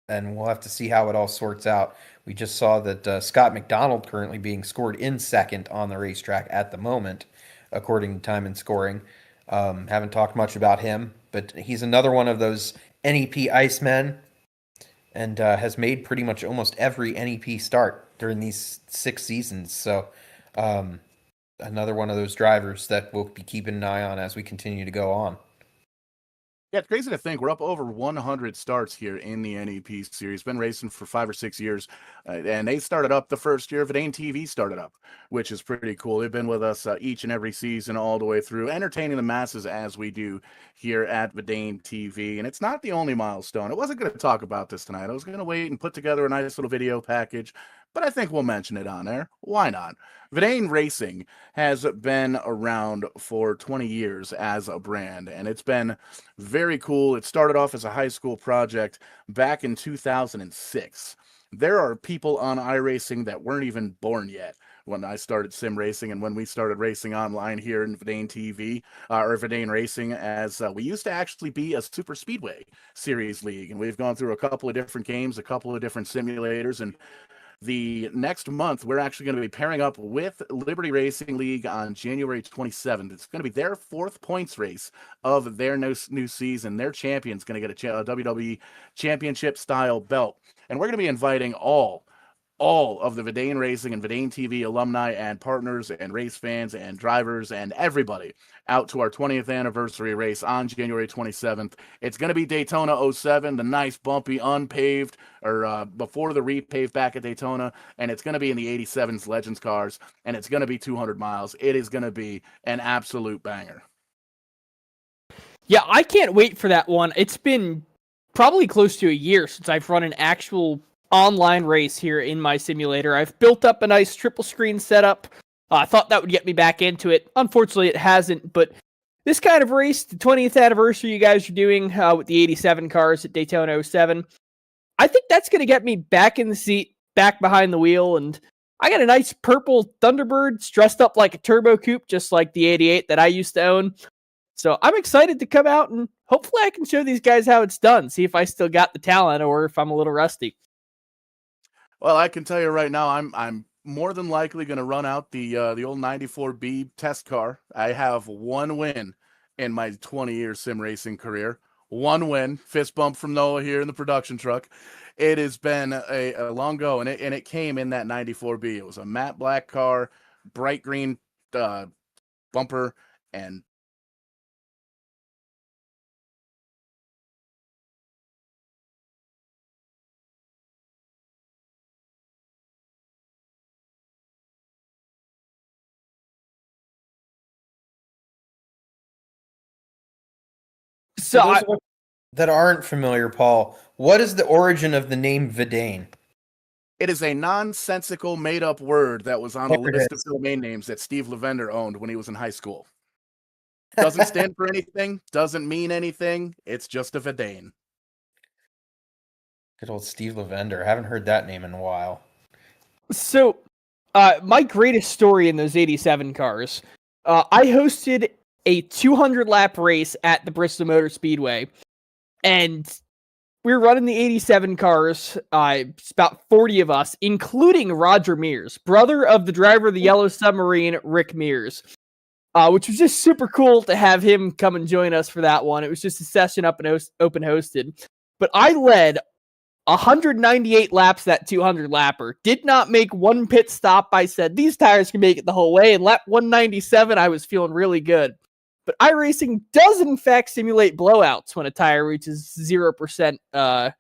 And we'll have to see how it all sorts out. We just saw that Scott McDonald currently being scored in second on the racetrack at the moment, according to time and scoring. Haven't talked much about him, but he's another one of those NEP Icemen, and has made pretty much almost every NEP start during these 6 seasons. So another one of those drivers that we'll be keeping an eye on as we continue to go on. Yeah, it's crazy to think we're up over 100 starts here in the NEP series. Been racing for 5 or 6 years, and they started up the first year VidaneTV started up, which is pretty cool. They've been with us each and every season all the way through, entertaining the masses as we do here at VidaneTV. And it's not the only milestone. I wasn't going to talk about this tonight. I was going to wait and put together a nice little video package, but I think we'll mention it on there. Why not? Vidane Racing has been around for 20 years as a brand, and it's been very cool. It started off as a high school project back in 2006. There are people on iRacing that weren't even born yet when I started sim racing and when we started racing online here in VidaneTV or Vidane Racing, as we used to actually be a super speedway series league, and we've gone through a couple of different games, a couple of different simulators, and the next month, we're actually going to be pairing up with Liberty Racing League on January 27th. It's going to be their 4th points race of their new season. Their champion's going to get a WWE Championship style belt. And we're going to be inviting all of the Vidane Racing and VidaneTV alumni and partners and race fans and drivers and everybody out to our 20th anniversary race on January 27th. It's going to be Daytona 07, the nice bumpy unpaved or before the repave back at Daytona, and it's going to be in the 87's Legends cars, and it's going to be 200 miles. It is going to be an absolute banger. Yeah, I can't wait for that one. It's been probably close to a year since I've run an actual online race here in my simulator. I've built up a nice triple screen setup. I thought that would get me back into it. Unfortunately, it hasn't, but this kind of race, the 20th anniversary you guys are doing with the 87 cars at Daytona 07, I think that's going to get me back in the seat, back behind the wheel, and I got a nice purple Thunderbird dressed up like a turbo coupe, just like the 88 that I used to own. So I'm excited to come out, and hopefully I can show these guys how it's done, see if I still got the talent or if I'm a little rusty. Well, I can tell you right now, I'm more than likely going to run out the old 94B test car. I have one win in my 20-year sim racing career. One win, fist bump from Noah here in the production truck. It has been a long go, and it came in that 94B. It was a matte black car, bright green bumper, and So For those that aren't familiar, Paul, what is the origin of the name Vidane? it is a nonsensical made-up word that was on a There it list of is. domain names that Steve Lavender owned when he was in high school. Doesn't stand for anything, doesn't mean anything. It's just a Vidane. Good old Steve Lavender. I haven't heard that name in a while. So, my greatest story in those 87 cars, I hosted a 200-lap race at the Bristol Motor Speedway, and we were running the 87 cars, it's about 40 of us, including Roger Mears, brother of the driver of the Yellow Submarine, Rick Mears, which was just super cool to have him come and join us for that one. It was just a session up and open hosted. But I led 198 laps that 200 lapper. Did not make one pit stop. I said, these tires can make it the whole way. And lap 197, I was feeling really good. But iRacing does, in fact, simulate blowouts when a tire reaches 0%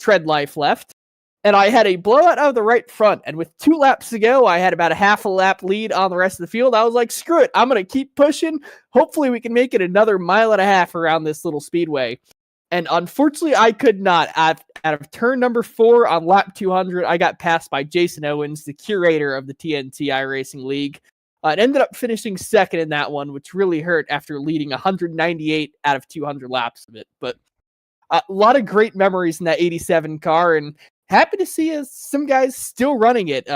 tread life left. And I had a blowout out of the right front. And with 2 laps to go, I had about a half a lap lead on the rest of the field. I was like, screw it. I'm going to keep pushing. Hopefully we can make it another mile and a half around this little speedway. And unfortunately, I could not. Out of turn number 4 on lap 200, I got passed by Jason Owens, the curator of the TNT iRacing League. And ended up finishing second in that one, which really hurt after leading 198 out of 200 laps of it. But a lot of great memories in that 87 car, and happy to see some guys still running it.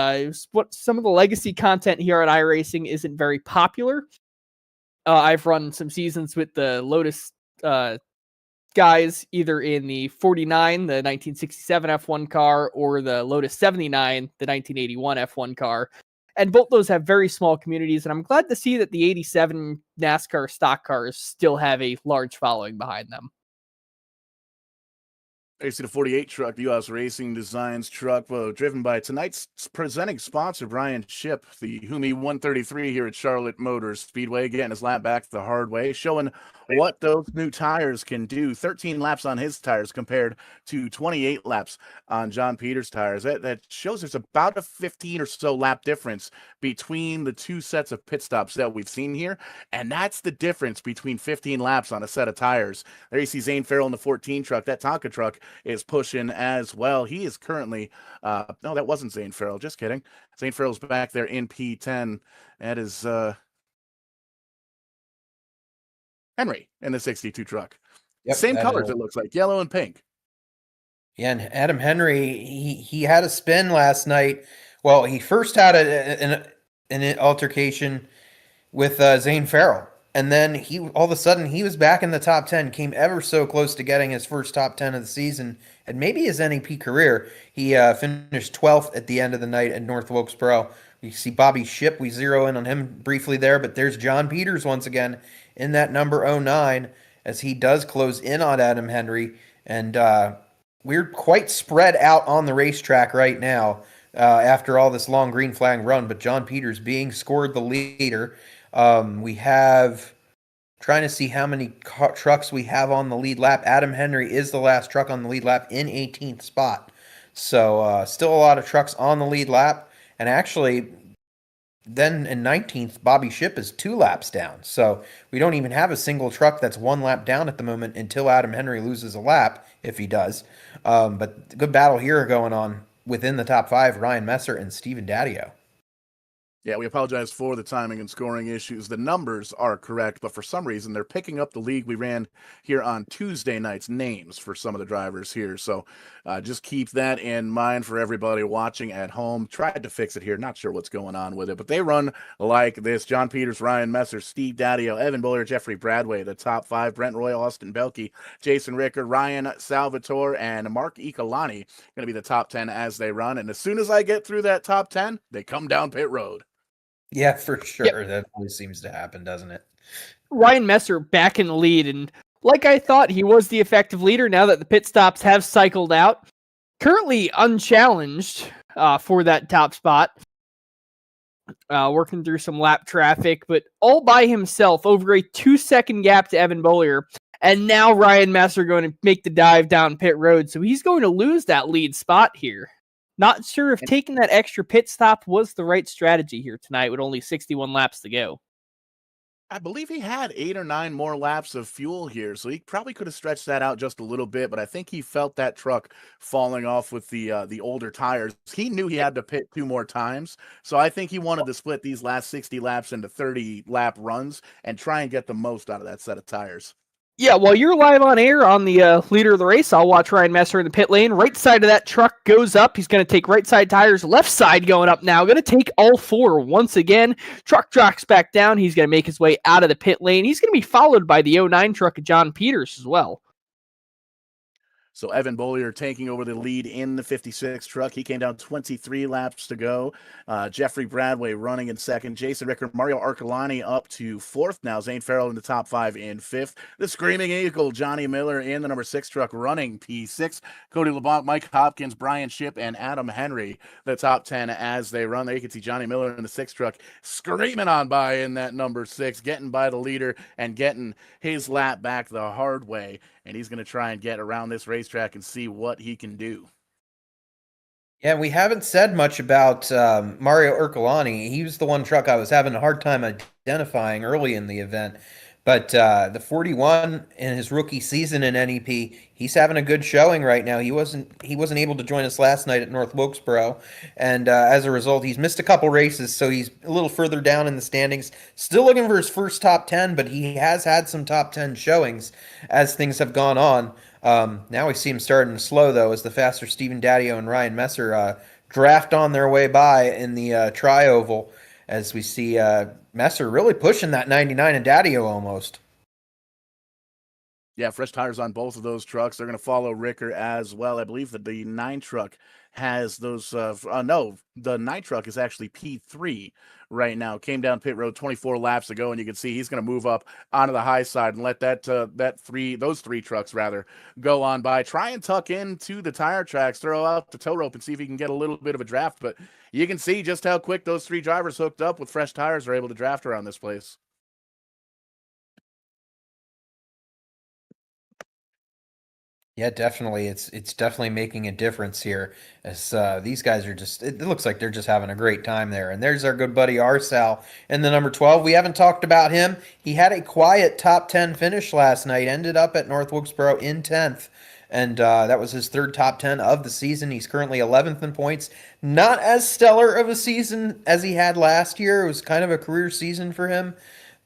What some of the legacy content here at iRacing isn't very popular. I've run some seasons with the Lotus guys, either in the 49, the 1967 F1 car, or the Lotus 79, the 1981 F1 car. And both those have very small communities, and I'm glad to see that the 87 NASCAR stock cars still have a large following behind them. You see the 48 truck, the U.S. Racing Designs truck, driven by tonight's presenting sponsor, Brian Ship, the Humi 133 here at Charlotte Motor Speedway, getting his lap back the hard way, showing what those new tires can do. 13 laps on his tires compared to 28 laps on John Peters' tires. That shows there's about a 15 or so lap difference between the two sets of pit stops that we've seen here, and that's the difference between 15 laps on a set of tires. There you see Zane Farrell in the 14 truck. That Tonka truck is pushing as well. He is currently, no, that wasn't Zane Farrell. Just kidding. Zane Farrell's back there in P10. That is Henry in the 62 truck. Yep, Same colors, it looks like, yellow and pink. Yeah, and Adam Henry, he had a spin last night. Well, he first had an altercation with Zane Farrell. And then he all of a sudden he was back in the top 10, came ever so close to getting his first top 10 of the season and maybe his NEP career. He finished 12th at the end of the night at North Wilkesboro. You see Bobby Ship, we zero in on him briefly there, but there's John Peters once again in that number 09 as he does close in on Adam Henry. And we're quite spread out on the racetrack right now after all this long green flag run, but John Peters being scored the leader. We have trying to see how many trucks we have on the lead lap. Adam Henry is the last truck on the lead lap in 18th spot. So still a lot of trucks on the lead lap. And actually, then in 19th, Bobby Ship is 2 laps down. So we don't even have a single truck that's 1 lap down at the moment until Adam Henry loses a lap, if he does. But good battle here going on within the top 5, Ryan Messer and Steven Daddio. Yeah, we apologize for the timing and scoring issues. The numbers are correct, but for some reason, they're picking up the league we ran here on Tuesday night's names for some of the drivers here. So just keep that in mind for everybody watching at home. Tried to fix it here. Not sure what's going on with it, but they run like this. John Peters, Ryan Messer, Steve Daddio, Evan Bowyer, Jeffrey Bradway, the top 5, Brent Roy, Austin Belkey, Jason Ricker, Ryan Salvatore, and Mark Ikalani going to be the top 10 as they run. And as soon as I get through that top 10, they come down pit road. Yeah, for sure. Yep. That always seems to happen, doesn't it? Ryan Messer back in the lead, and like I thought, he was the effective leader now that the pit stops have cycled out. Currently unchallenged for that top spot. Working through some lap traffic, but all by himself over a 2-second gap to Evan Bowyer. And now Ryan Messer going to make the dive down pit road, so he's going to lose that lead spot here. Not sure if taking that extra pit stop was the right strategy here tonight with only 61 laps to go. I believe he had 8 or 9 more laps of fuel here, so he probably could have stretched that out just a little bit, but I think he felt that truck falling off with the older tires. He knew he had to pit 2 more times, so I think he wanted to split these last 60 laps into 30-lap runs and try and get the most out of that set of tires. Yeah, while you're live on air on the leader of the race, I'll watch Ryan Messer in the pit lane. Right side of that truck goes up. He's going to take right side tires. Left side going up now. Going to take all 4 once again. Truck drops back down. He's going to make his way out of the pit lane. He's going to be followed by the 09 truck of John Peters as well. So Evan Bowyer taking over the lead in the 56 truck. He came down 23 laps to go. Jeffrey Bradway running in second. Jason Ricker, Mario Arcolani up to 4th now. Zane Farrell in the top 5 in 5th. The Screaming Eagle, Johnny Miller in the number 6 truck running P6. Cody LeBlanc, Mike Hopkins, Brian Ship, and Adam Henry, the top 10 as they run. There you can see Johnny Miller in the 6 truck screaming on by in that number 6, getting by the leader and getting his lap back the hard way. And he's going to try and get around this racetrack and see what he can do. Yeah, we haven't said much about Mario Ercolani. He was the one truck I was having a hard time identifying early in the event. But the 41 in his rookie season in NEP, he's having a good showing right now. He wasn't able to join us last night at North Wilkesboro, and as a result, he's missed a couple races, so he's a little further down in the standings. Still looking for his first top 10, but he has had some top 10 showings as things have gone on. Now we see him starting to slow, though, as the faster Steven Daddio and Ryan Messer draft on their way by in the tri-oval, as we see Messer really pushing that 99 and Daddio almost. Yeah, fresh tires on both of those trucks. They're going to follow Ricker as well. I believe that the 9 truck has those. No, the 9 truck is actually P3 right now. Came down pit road 24 laps ago, and you can see he's going to move up onto the high side and let those 3 trucks rather go on by. Try and tuck into the tire tracks, throw out the tow rope, and see if he can get a little bit of a draft. But you can see just how quick those 3 drivers hooked up with fresh tires are able to draft around this place. Yeah, definitely. It's definitely making a difference here as these guys are just, it looks like they're just having a great time there. And there's our good buddy Arsal in the number 12. We haven't talked about him. He had a quiet top 10 finish last night, ended up at North Wilkesboro in 10th. And that was his 3rd top 10 of the season. He's currently 11th in points. Not as stellar of a season as he had last year. It was kind of a career season for him.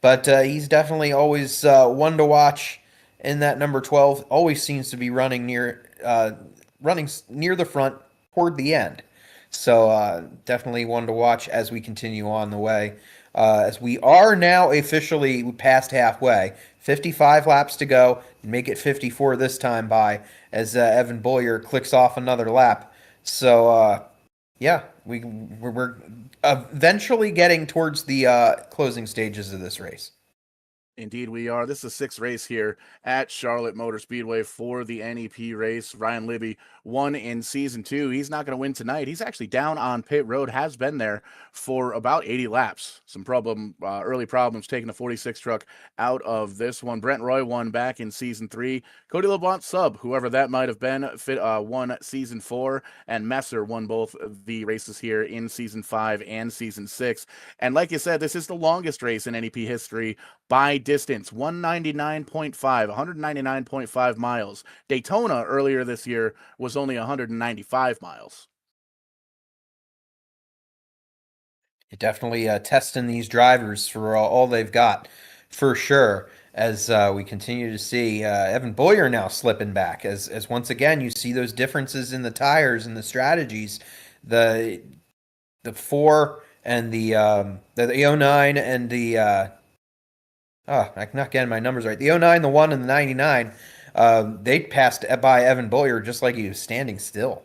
But he's definitely always one to watch in that number 12. Always seems to be running near the front toward the end. So definitely one to watch as we continue on the way. As we are now officially past halfway, 55 laps to go. Make it 54 this time by as Evan Boyer clicks off another lap. So yeah, we're eventually getting towards the closing stages of this race. Indeed, we are. This is the sixth race here at Charlotte Motor Speedway for the NEP race. Ryan Libby won in season 2. He's not going to win tonight. He's actually down on pit road, has been there for about 80 laps. Some early problems taking the 46 truck out of this one. Brent Roy won back in season 3. Cody LeBlanc sub, whoever that might have been, won season 4. And Messer won both the races here in season 5 and season 6. And like you said, this is the longest race in NEP history by distance, 199.5 miles. Daytona earlier this year was only 195 miles. You're definitely testing these drivers for all they've got, for sure. As we continue to see Evan Boyer now slipping back, as once again you see those differences in the tires and the strategies, the 4 and the 09 and the I'm not getting my numbers right. The 09, the 1, and the 99, they passed by Evan Boyer just like he was standing still.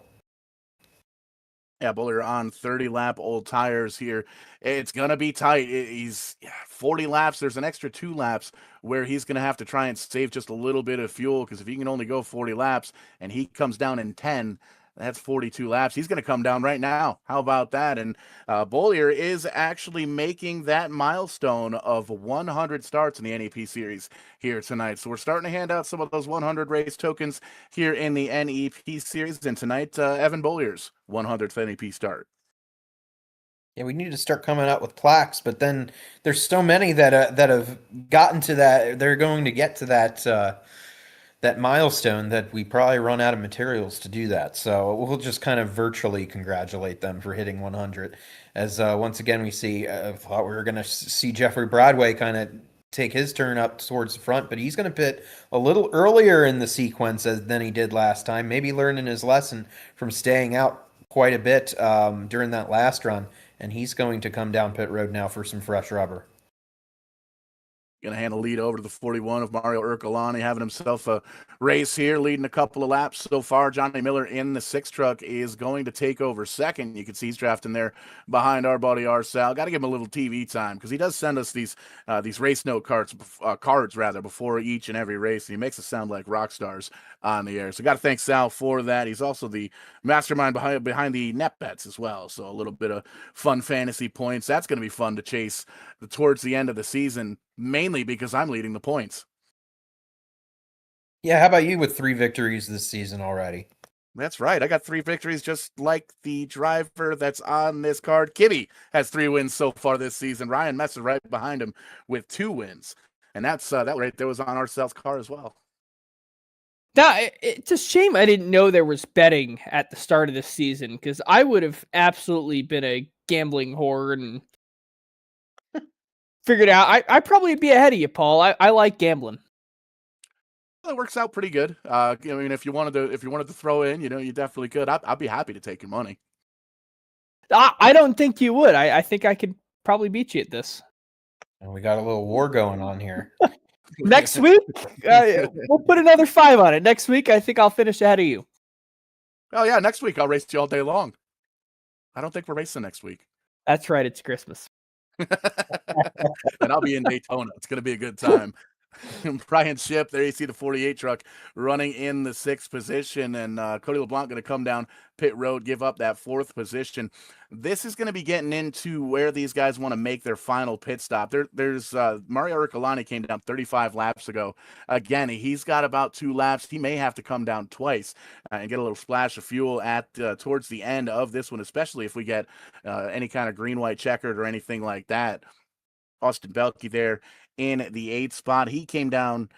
Yeah, Buller on 30-lap old tires here. It's going to be tight. He's 40 laps. There's an extra 2 laps where he's going to have to try and save just a little bit of fuel, because if he can only go 40 laps and he comes down in 10, that's 42 laps. He's going to come down right now. How about that? And Bollier is actually making that milestone of 100 starts in the NEP series here tonight. So we're starting to hand out some of those 100 race tokens here in the NEP series. And tonight, Evan Bollier's 100th NEP start. Yeah, we need to start coming out with plaques, but then there's so many that have gotten to that. They're going to get to that milestone that we probably run out of materials to do that. So we'll just kind of virtually congratulate them for hitting 100. As once again we see, I thought we were going to see Jeffrey Broadway kind of take his turn up towards the front, but he's going to pit a little earlier in the sequence than he did last time. Maybe learning his lesson from staying out quite a bit during that last run. And he's going to come down pit road now for some fresh rubber. Going to hand the lead over to the 41 of Mario Ercolani, having himself a race here, leading a couple of laps so far. Johnny Miller in the 6 truck is going to take over second. You can see he's drafting there behind our buddy Sal. Got to give him a little TV time, because he does send us these race note cards before each and every race. And he makes us sound like rock stars on the air. So got to thank Sal for that. He's also the mastermind behind the NEP bets as well. So a little bit of fun fantasy points. That's going to be fun to chase towards the end of the season, mainly because I'm leading the points. Yeah, how about you with 3 victories this season already? That's right. I got 3 victories, just like the driver that's on this card. Kibby has 3 wins so far this season. Ryan Messer right behind him with 2 wins. And that's that right there was on Arcel's car as well. It's a shame I didn't know there was betting at the start of this season, because I would have absolutely been a gambling whore and figured out. I probably would be ahead of you, Paul. I like gambling. Well, it works out pretty good. I mean, if you wanted to throw in, you definitely could. I'd be happy to take your money. I don't think you would. I think I could probably beat you at this. And we got a little war going on here. Next week, we'll put another 5 on it. Next week, I think I'll finish ahead of you. Oh yeah, next week I'll race you all day long. I don't think we're racing next week. That's right. It's Christmas. And I'll be in Daytona. It's going to be a good time. Brian Ship, there you see the 48 truck running in the 6th position, and Cody LeBlanc going to come down pit road, give up that 4th position. This is going to be getting into where these guys want to make their final pit stop. There's Mario Ercolani came down 35 laps ago. Again, he's got about 2 laps. He may have to come down twice and get a little splash of fuel at towards the end of this one, especially if we get any kind of green-white checkered or anything like that. Austin Belke there in the 8th spot. He came down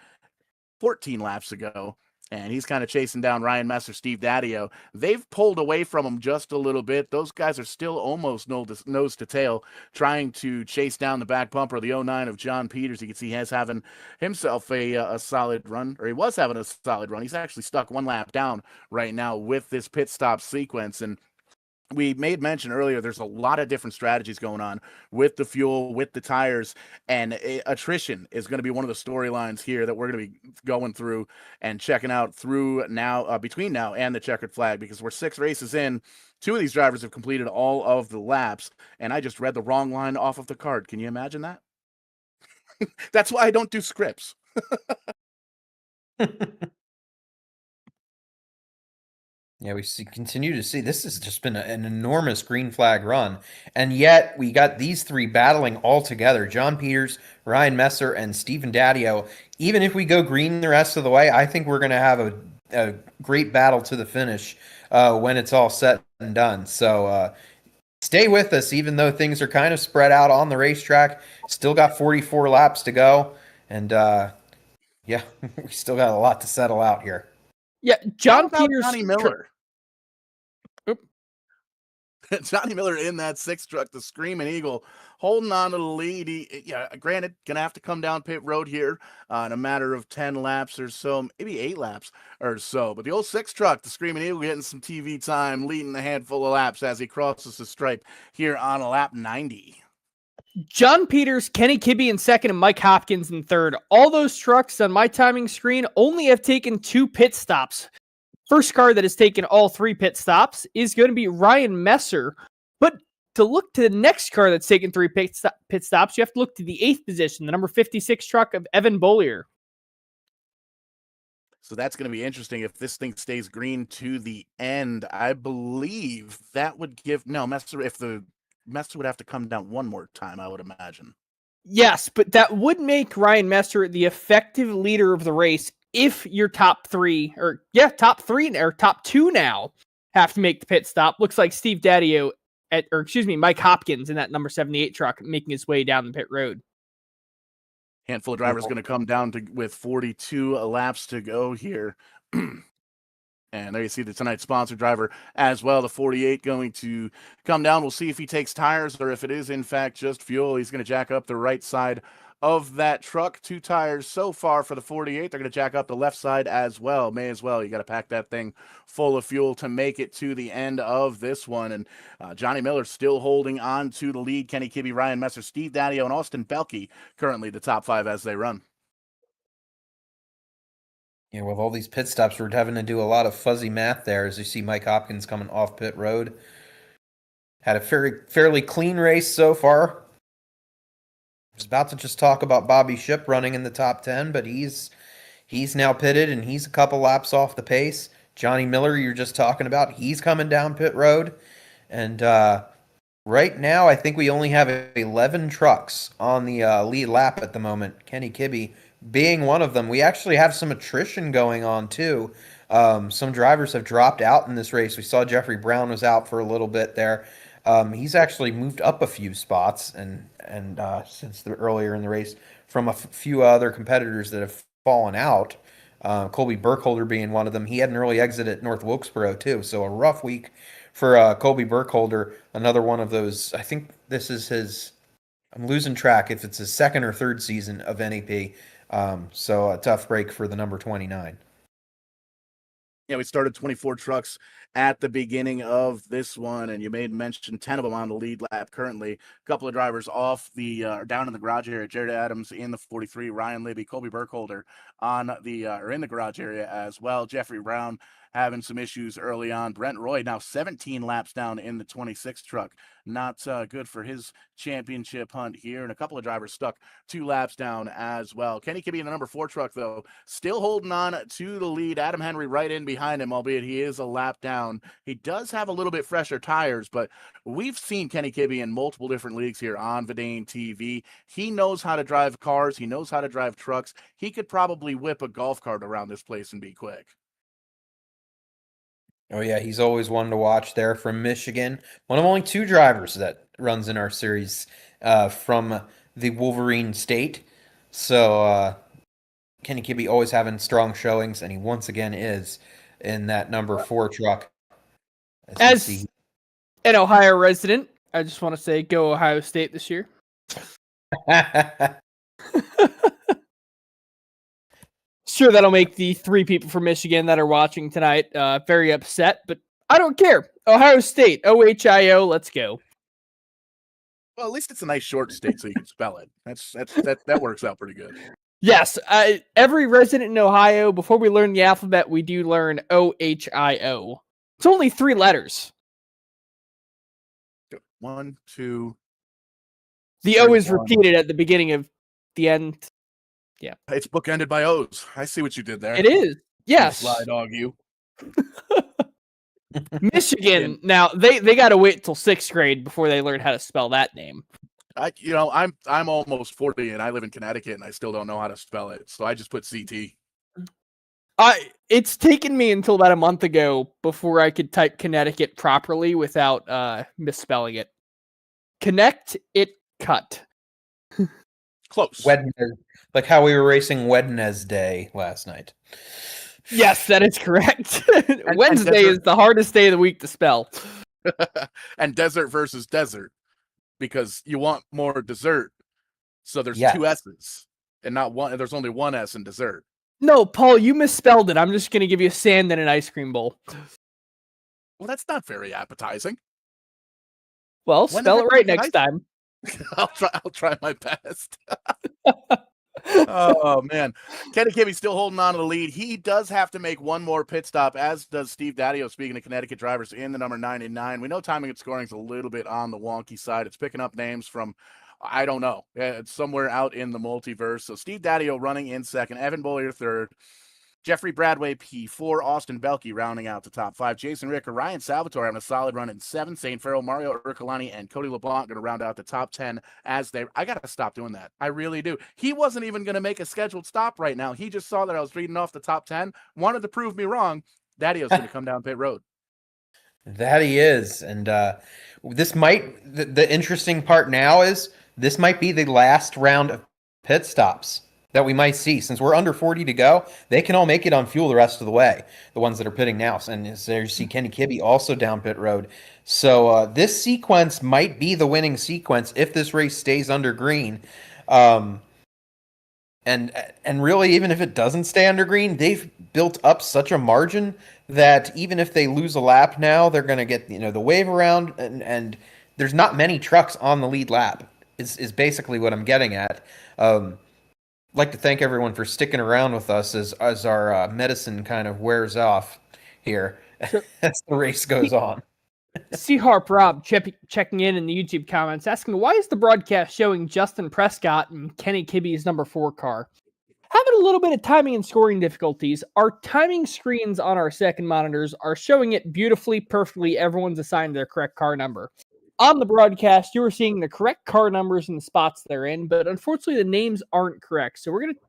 14 laps ago, and he's kind of chasing down Ryan Messer, Steve Daddio. They've pulled away from him just a little bit. Those guys are still almost nose to tail, trying to chase down the back bumper, the 09 of John Peters. You can see he's having himself a solid run, or he was having a solid run. He's actually stuck 1 lap down right now with this pit stop sequence, and we made mention earlier, there's a lot of different strategies going on with the fuel, with the tires, and attrition is going to be one of the storylines here that we're going to be going through and checking out through now, between now and the checkered flag, because we're 6 races in. 2 of these drivers have completed all of the laps, and I just read the wrong line off of the card. Can you imagine that? That's why I don't do scripts. Yeah, continue to see this has just been an enormous green flag run, and yet we got these 3 battling all together: John Peters, Ryan Messer, and Stephen Daddio. Even if we go green the rest of the way, I think we're going to have a great battle to the finish when it's all set and done. So stay with us, even though things are kind of spread out on the racetrack. Still got 44 laps to go, and yeah, we still got a lot to settle out here. Yeah, How John about Peters. Johnny Miller? Oop. Johnny Miller in that 6 truck, the Screaming Eagle, holding on to the lead. Granted, gonna have to come down pit road here in a matter of 10 laps or so, maybe 8 laps or so. But the old 6 truck, the Screaming Eagle, getting some TV time, leading a handful of laps as he crosses the stripe here on lap 90. John Peters, Kenny Kibbe in second, and Mike Hopkins in third. All those trucks on my timing screen only have taken 2 pit stops. First car that has taken all 3 pit stops is going to be Ryan Messer. But to look to the next car that's taken 3 pit stops, you have to look to the 8th position, the number 56 truck of Evan Bollier. So that's going to be interesting if this thing stays green to the end. I believe that would give Messer, if the Messer would have to come down one more time, I would imagine. Yes, but that would make Ryan Messer the effective leader of the race if your top 2 now have to make the pit stop. Looks like Steve Daddio Mike Hopkins in that number 78 truck making his way down the pit road. Handful of drivers going to come down with 42 laps to go here. And there you see the tonight's sponsor driver as well, the 48, going to come down. We'll see if he takes tires or if it is, in fact, just fuel. He's going to jack up the right side of that truck. 2 tires so far for the 48. They're going to jack up the left side as well. May as well. You got to pack that thing full of fuel to make it to the end of this one. And Johnny Miller still holding on to the lead. Kenny Kibbe, Ryan Messer, Steve Daddio, and Austin Belke currently the top 5 as they run. Yeah, with all these pit stops, we're having to do a lot of fuzzy math there as you see Mike Hopkins coming off pit road. Had a fairly clean race so far. I was about to just talk about Bobby Shipp running in the top 10, but he's now pitted and he's a couple laps off the pace. Johnny Miller, you're just talking about, he's coming down pit road. And right now, I think we only have 11 trucks on the lead lap at the moment. Kenny Kibbe being one of them. We actually have some attrition going on too. Some drivers have dropped out in this race. We saw Jeffrey Brown was out for a little bit there. He's actually moved up a few spots and since earlier in the race from a few other competitors that have fallen out. Colby Burkholder being one of them. He had an early exit at North Wilkesboro too, so a rough week for Colby Burkholder. Another one of those. I think this is his. I'm losing track if it's his 2nd or 3rd season of NEP. So a tough break for the number 29. Yeah, we started 24 trucks at the beginning of this one, and you made mention 10 of them on the lead lap currently. A couple of drivers off the down in the garage area. Jared Adams in the 43, Ryan Libby, Colby Burkholder on the or in the garage area as well. Jeffrey Brown having some issues early on. Brent Roy now 17 laps down in the 26 truck. Not good for his championship hunt here. And a couple of drivers stuck 2 laps down as well. Kenny Kibbe in the number 4 truck, though, still holding on to the lead. Adam Henry right in behind him, albeit he is a lap down. He does have a little bit fresher tires, but we've seen Kenny Kibbe in multiple different leagues here on VidaneTV. He knows how to drive cars. He knows how to drive trucks. He could probably whip a golf cart around this place and be quick. Oh, yeah, he's always one to watch there from Michigan. One of only 2 drivers that runs in our series from the Wolverine State. So Kenny Kibbe always having strong showings, and he once again is in that number 4 truck. As an Ohio resident, I just want to say go Ohio State this year. Sure, that'll make the 3 people from Michigan that are watching tonight very upset, but I don't care. Ohio State, OHIO, let's go. Well, at least it's a nice short state so you can spell it. That works out pretty good. Yes, every resident in Ohio, before we learn the alphabet, we do learn OHIO. It's only 3 letters. 1, 2. The O is 31. repeated at the beginning of the end. Yeah. It's bookended by O's. I see what you did there. It is. Yes. Sly dog, you. Michigan. Now they got to wait till 6th grade before they learn how to spell that name. I'm almost 40 and I live in Connecticut and I still don't know how to spell it. So I just put CT. It's taken me until about a month ago before I could type Connecticut properly without misspelling it. Connect it cut. Close. Like how we were racing Wednesday last night. Yes, that is correct. Wednesday is the hardest day of the week to spell. And desert versus desert, because you want more dessert. So there's 2 S's and not one. There's only 1 S in dessert. No, Paul, you misspelled it. I'm just going to give you sand and an ice cream bowl. Well, that's not very appetizing. Well, spell it right next time. I'll try my best. Oh man, Kenny Kibbe still holding on to the lead. He does have to make one more pit stop, as does Steve Daddio. Speaking of Connecticut drivers in the number 99, we know timing and scoring is a little bit on the wonky side. It's picking up names from, I don't know, it's somewhere out in the multiverse. So Steve Daddio running in second, Evan Bollier third, Jeffrey Bradway P4, Austin Belke rounding out the top 5, Jason Ricker, Ryan Salvatore having a solid run in 7th, St. Farrell, Mario Urcolani, and Cody LeBlanc going to round out the top 10 as I got to stop doing that. I really do. He wasn't even going to make a scheduled stop right now. He just saw that I was reading off the top 10, wanted to prove me wrong. Daddio's going to come down pit road. That he is. And this might, the interesting part now is this might be the last round of pit stops that we might see. Since we're under 40 to go, they can all make it on fuel the rest of the way, the ones that are pitting now. And there you see Kenny Kibbe also down pit road. So this sequence might be the winning sequence if this race stays under green. And really, even if it doesn't stay under green, they've built up such a margin that even if they lose a lap now, they're going to get the wave around, and there's not many trucks on the lead lap. Is basically what I'm getting at. I'd like to thank everyone for sticking around with us as our medicine kind of wears off here as the race goes on. Seaharp Rob checking in the YouTube comments, asking, why is the broadcast showing Justin Prescott and Kenny Kibbe's number 4 car? Having a little bit of timing and scoring difficulties. Our timing screens on our second monitors are showing it beautifully, perfectly. Everyone's assigned their correct car number. On the broadcast, you are seeing the correct car numbers and the spots they're in, but unfortunately the names aren't correct. So we're going to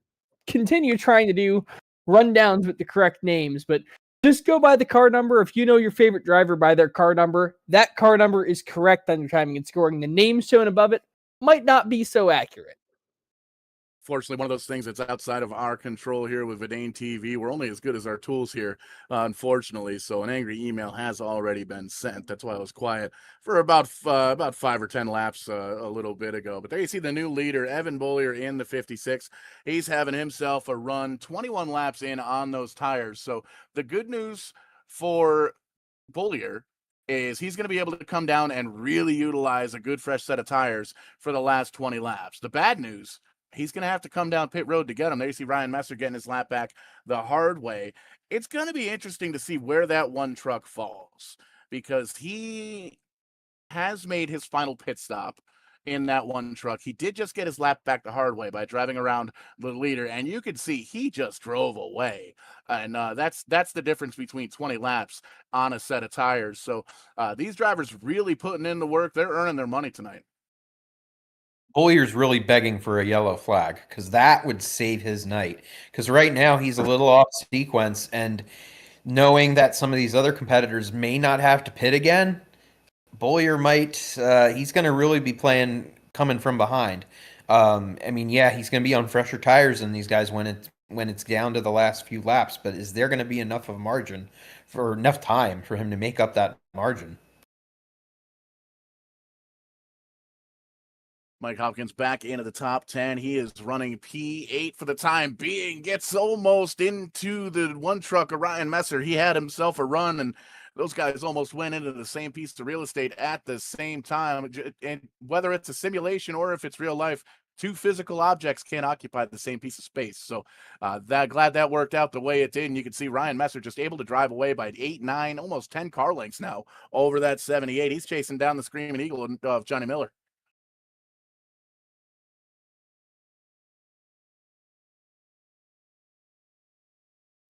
continue trying to do rundowns with the correct names, but just go by the car number. If you know your favorite driver by their car number, that car number is correct on your timing and scoring. The names shown above it might not be so accurate. Fortunately, one of those things that's outside of our control here with VidaneTV. We're only as good as our tools here, unfortunately. So an angry email has already been sent. That's why I was quiet for about 5 or 10 laps a little bit ago. But there you see the new leader, Evan Bollier, in the 56. He's having himself a run 21 laps in on those tires. So the good news for Bollier is he's going to be able to come down and really utilize a good fresh set of tires for the last 20 laps. The bad news, he's going to have to come down pit road to get him. There you see Ryan Messer getting his lap back the hard way. It's going to be interesting to see where that one truck falls, because he has made his final pit stop in that one truck. He did just get his lap back the hard way by driving around the leader, and you can see he just drove away. And that's the difference between 20 laps on a set of tires. So these drivers really putting in the work. They're earning their money tonight. Bollier's really begging for a yellow flag because that would save his night. Because right now he's a little off sequence, and knowing that some of these other competitors may not have to pit again, Bollier might. He's going to really be coming from behind. I mean, yeah, he's going to be on fresher tires than these guys when it's down to the last few laps. But is there going to be enough time for him to make up that margin? Mike Hopkins back into the top 10. He is running P8 for the time being. Gets almost into the one truck of Ryan Messer. He had himself a run, and those guys almost went into the same piece of real estate at the same time. And whether it's a simulation or if it's real life, two physical objects can't occupy the same piece of space. So glad that worked out the way it did. And you can see Ryan Messer just able to drive away by 8, 9, almost 10 car lengths now over that 78. He's chasing down the Screaming Eagle of Johnny Miller.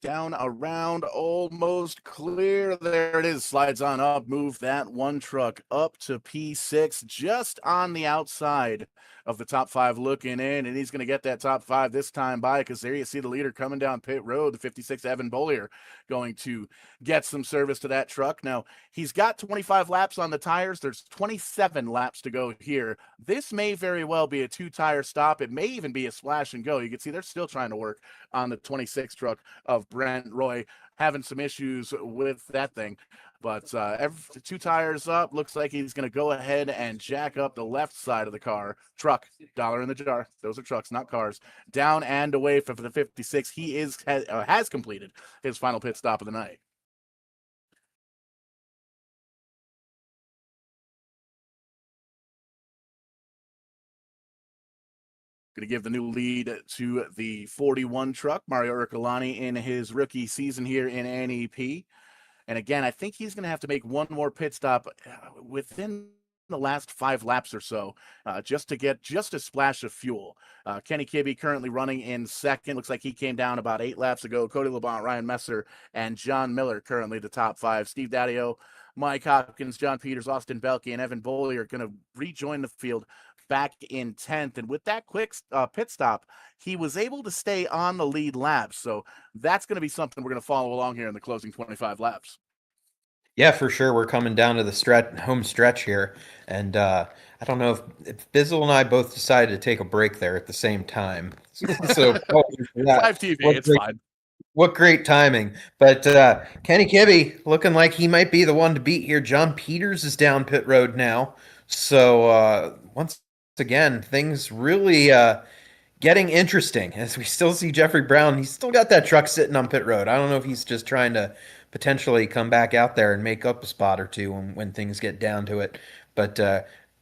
Down around, almost clear. There it is. Slides on up. Move that one truck up to P6, just on the outside of the top 5 looking in. And he's going to get that top 5 this time by, because there you see the leader coming down pit road. The 56 Evan Bollier going to get some service to that truck. Now, he's got 25 laps on the tires. There's 27 laps to go here. This may very well be a 2-tire stop. It may even be a splash and go. You can see they're still trying to work on the 26 truck of Brent Roy, having some issues with that thing. But 2 tires up, looks like he's going to go ahead and jack up the left side of the car. Truck, dollar in the jar. Those are trucks, not cars. Down and away for the 56. He has completed his final pit stop of the night. Going to give the new lead to the 41 truck, Mario Ercolani, in his rookie season here in NEP. And again, I think he's going to have to make one more pit stop within the last 5 laps or so, just to get just a splash of fuel. Kenny Kibbe currently running in second. Looks like he came down about 8 laps ago. Cody LeBon, Ryan Messer, and John Miller currently the top 5. Steve Daddio, Mike Hopkins, John Peters, Austin Belke, and Evan Boley are going to rejoin the field back in 10th. And with that quick pit stop, he was able to stay on the lead lap. So that's going to be something we're going to follow along here in the closing 25 laps. Yeah, for sure. We're coming down to the home stretch here. And I don't know if Bizzle and I both decided to take a break there at the same time. So live TV, it's fine. What great timing. But Kenny Kibbe looking like he might be the one to beat here. John Peters is down pit road now. So once again, things really getting interesting as we still see Jeffrey Brown. He's still got that truck sitting on pit road. I don't know if he's just trying to potentially come back out there and make up a spot or two when things get down to it. But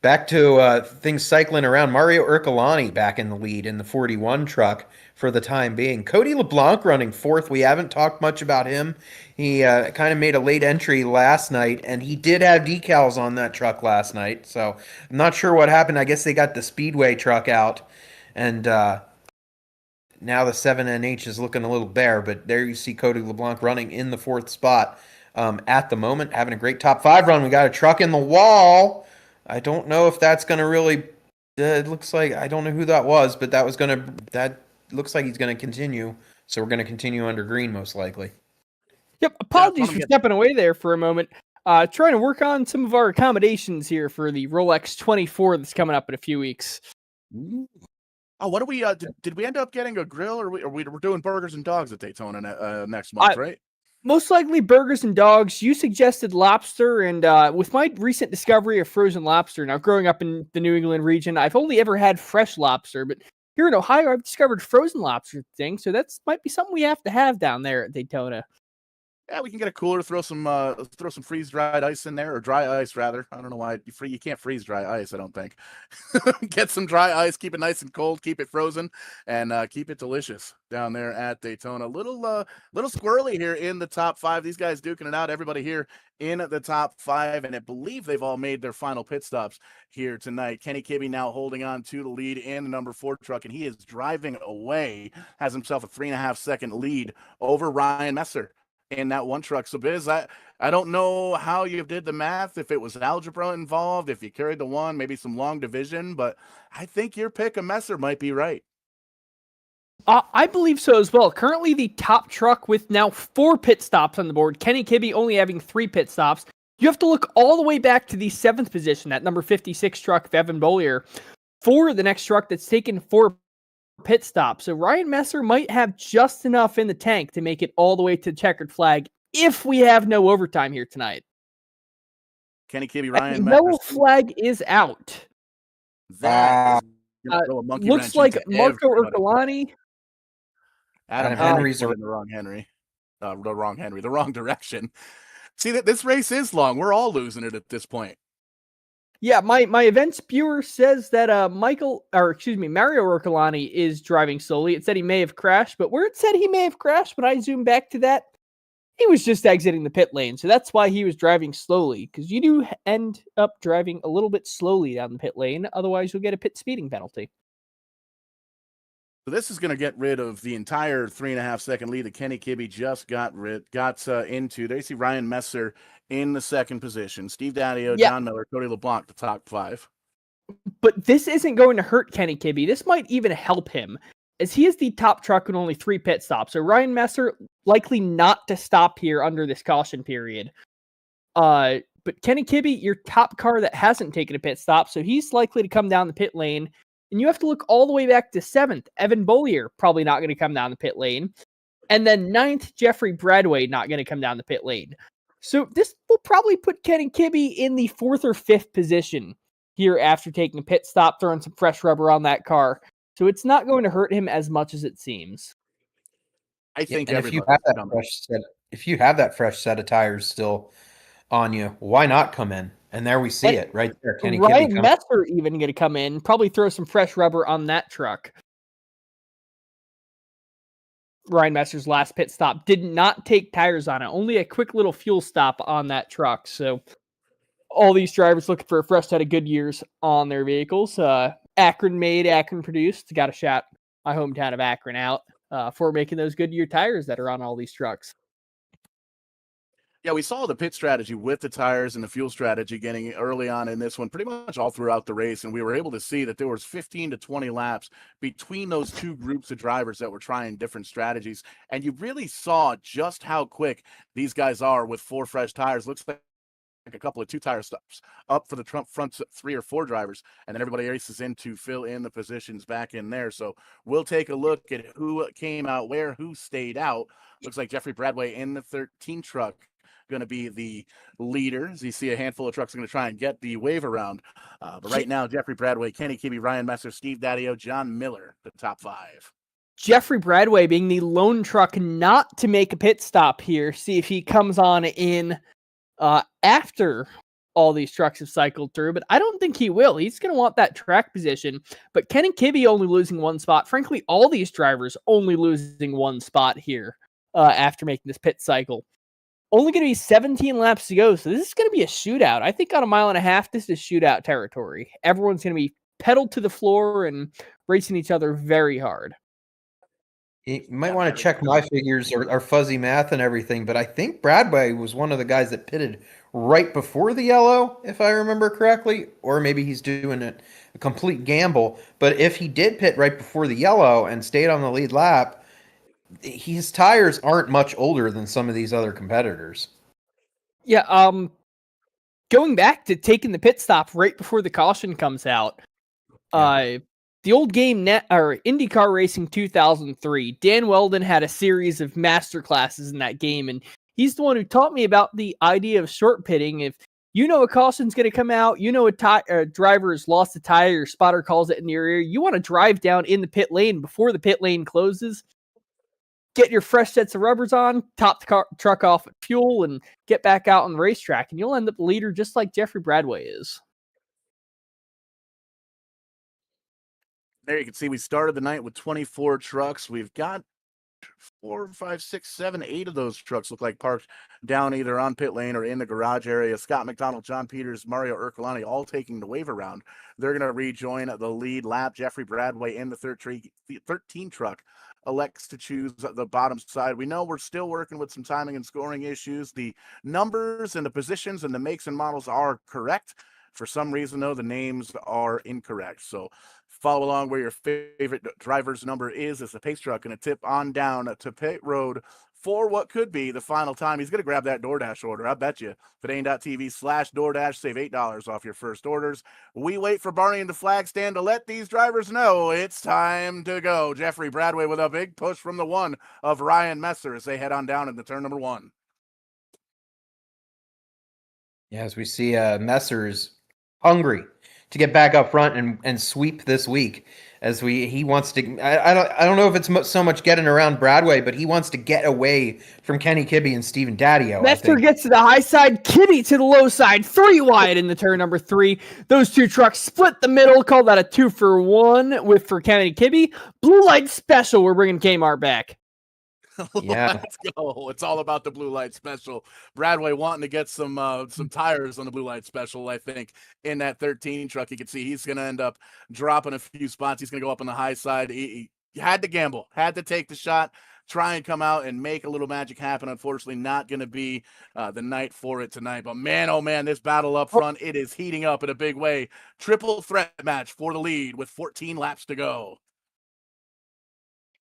back to things cycling around. Mario Ercolani back in the lead in the 41 truck for the time being. Cody LeBlanc running 4th. We haven't talked much about him. He kind of made a late entry last night, and he did have decals on that truck last night. So I'm not sure what happened. I guess they got the Speedway truck out, and now the 7NH is looking a little bare, but there you see Cody LeBlanc running in the 4th spot at the moment, having a great top 5 run. We got a truck in the wall. I don't know if that's going to really it looks like, I don't know who that was, but that looks like he's going to continue. So we're going to continue under green most likely. Yep, apologies for stepping away there for a moment. Trying to work on some of our accommodations here for the Rolex 24 that's coming up in a few weeks. Oh, what do we did we end up getting a grill, or we're doing burgers and dogs at Daytona next month, right? Most likely burgers and dogs. You suggested lobster, and with my recent discovery of frozen lobster, now growing up in the New England region, I've only ever had fresh lobster, but here in Ohio, I've discovered frozen lobster thing, so that's might be something we have to have down there at Daytona. Yeah, we can get a cooler, throw some freeze-dried ice in there, or dry ice rather. I don't know why you can't freeze dry ice, I don't think. Get some dry ice, keep it nice and cold, keep it frozen, and keep it delicious down there at Daytona. Little squirrely here in the top 5. These guys duking it out. Everybody here in the top 5, and I believe they've all made their final pit stops here tonight. Kenny Kibbe now holding on to the lead in the number 4 truck, and he is driving away, has himself a 3.5-second lead over Ryan Messer in that one truck. So Biz, I don't know how you did the math, if it was algebra involved, if you carried the one, maybe some long division, but I think your pick of Messer might be right. I believe so as well. Currently the top truck with now 4 pit stops on the board. Kenny Kibbe only having 3 pit stops. You have to look all the way back to the 7th position, that number 56 truck of Evan Bollier, for the next truck that's taken 4 pit stop. So Ryan Messer might have just enough in the tank to make it all the way to the checkered flag if we have no overtime here tonight. Kenny Kibbe, Ryan Messer. No flag is out. That looks like Marco Ercolani. Adam Henry's in the wrong Henry. The wrong direction. See that this race is long. We're all losing it at this point. Yeah, my events viewer says that Mario Urcolani is driving slowly. It said he may have crashed, but where it said he may have crashed, when I zoomed back to that, he was just exiting the pit lane. So that's why he was driving slowly, because you do end up driving a little bit slowly down the pit lane. Otherwise, you'll get a pit speeding penalty. So this is going to get rid of the entire 3.5 second lead that Kenny Kibbe just got into. There you see Ryan Messer in the second position. Steve Daddio, Yeah. John Miller, Cody LeBlanc, the top 5. But this isn't going to hurt Kenny Kibbe. This might even help him, as he is the top truck with only 3 pit stops. So Ryan Messer likely not to stop here under this caution period. But Kenny Kibbe, your top car that hasn't taken a pit stop, so he's likely to come down the pit lane. And you have to look all the way back to 7th. Evan Bollier, probably not going to come down the pit lane. And then 9th, Jeffrey Bradway, not going to come down the pit lane. So this will probably put Kenny Kibbe in the 4th or 5th position here after taking a pit stop, throwing some fresh rubber on that car. So it's not going to hurt him as much as it seems. I think if you have that fresh set of tires still on you, why not come in? And there we see it right there. Kenny Ryan Messer even going to come in, probably throw some fresh rubber on that truck. Ryan Messer's last pit stop did not take tires on it, only a quick little fuel stop on that truck. So all these drivers looking for a fresh set of Goodyears on their vehicles. Akron made, Akron produced. Got to shout my hometown of Akron out for making those Goodyear tires that are on all these trucks. Yeah, we saw the pit strategy with the tires and the fuel strategy getting early on in this one, pretty much all throughout the race. And we were able to see that there was 15 to 20 laps between those two groups of drivers that were trying different strategies. And you really saw just how quick these guys are with 4 fresh tires. Looks like a couple of 2-tire stops up for the front 3 or 4 drivers, and then everybody races in to fill in the positions back in there. So we'll take a look at who came out where, who stayed out. Looks like Jeffrey Bradway in the 13 truck going to be the leader, as you see a handful of trucks are going to try and get the wave around. But right now, Jeffrey Bradway, Kenny Kibbe, Ryan Messer, Steve Daddio, John Miller, the top 5. Jeffrey Bradway being the lone truck not to make a pit stop here. See if he comes on in after all these trucks have cycled through, but I don't think he will. He's going to want that track position. But Kenny Kibbe only losing 1 spot. Frankly, all these drivers only losing 1 spot here after making this pit cycle. Only going to be 17 laps to go, so this is going to be a shootout. I think on 1.5 miles, this is shootout territory. Everyone's going to be pedaled to the floor and racing each other very hard. You might want to check my figures or fuzzy math and everything, but I think Bradway was one of the guys that pitted right before the yellow, if I remember correctly, or maybe he's doing a complete gamble. But if he did pit right before the yellow and stayed on the lead lap, his tires aren't much older than some of these other competitors. Yeah, going back to taking the pit stop right before the caution comes out, the old game IndyCar Racing 2003, Dan Weldon had a series of master classes in that game, and he's the one who taught me about the idea of short pitting. If you know a caution's going to come out, you know a driver has lost a tire, your spotter calls it in your ear, you want to drive down in the pit lane before the pit lane closes, get your fresh sets of rubbers on, top the truck off at fuel, and get back out on the racetrack, and you'll end up the leader just like Jeffrey Bradway is. There you can see we started the night with 24 trucks. We've got 4, 5, 6, 7, 8 of those trucks look like parked down either on pit lane or in the garage area. Scott McDonald, John Peters, Mario Urcolani all taking the wave around. They're going to rejoin the lead lap. Jeffrey Bradway in the 13 truck elects to choose the bottom side. We know we're still working with some timing and scoring issues. The numbers and the positions and the makes and models are correct. For some reason, though, the names are incorrect. So follow along where your favorite driver's number is as the pace truck going to tip on down to pit road for what could be the final time. He's going to grab that DoorDash order. I bet you. VidaneTV/DoorDash. Save $8 off your first orders. We wait for Barney and the flag stand to let these drivers know it's time to go. Jeffrey Bradway with a big push from the one of Ryan Messer as they head on down into turn number 1. Yeah, as we see Messer is hungry to get back up front and sweep this week. As he wants to, I don't know if it's so much getting around Bradway, but he wants to get away from Kenny Kibbe and Steven Daddio. I Messer think. gets to the high side, Kibbe to the low side, 3 wide in the turn number 3. Those two trucks split the middle, call that a 2-for-1 for Kenny Kibbe. Blue light special, we're bringing Kmart back. Yeah. Let's go. It's all about the blue light special. Bradway wanting to get some tires on the blue light special, I think, in that 13 truck. You can see he's going to end up dropping a few spots. He's going to go up on the high side. He had to gamble, had to take the shot, try and come out and make a little magic happen. Unfortunately, not going to be the night for it tonight. But man, oh man, this battle up front, it is heating up in a big way. Triple threat match for the lead with 14 laps to go.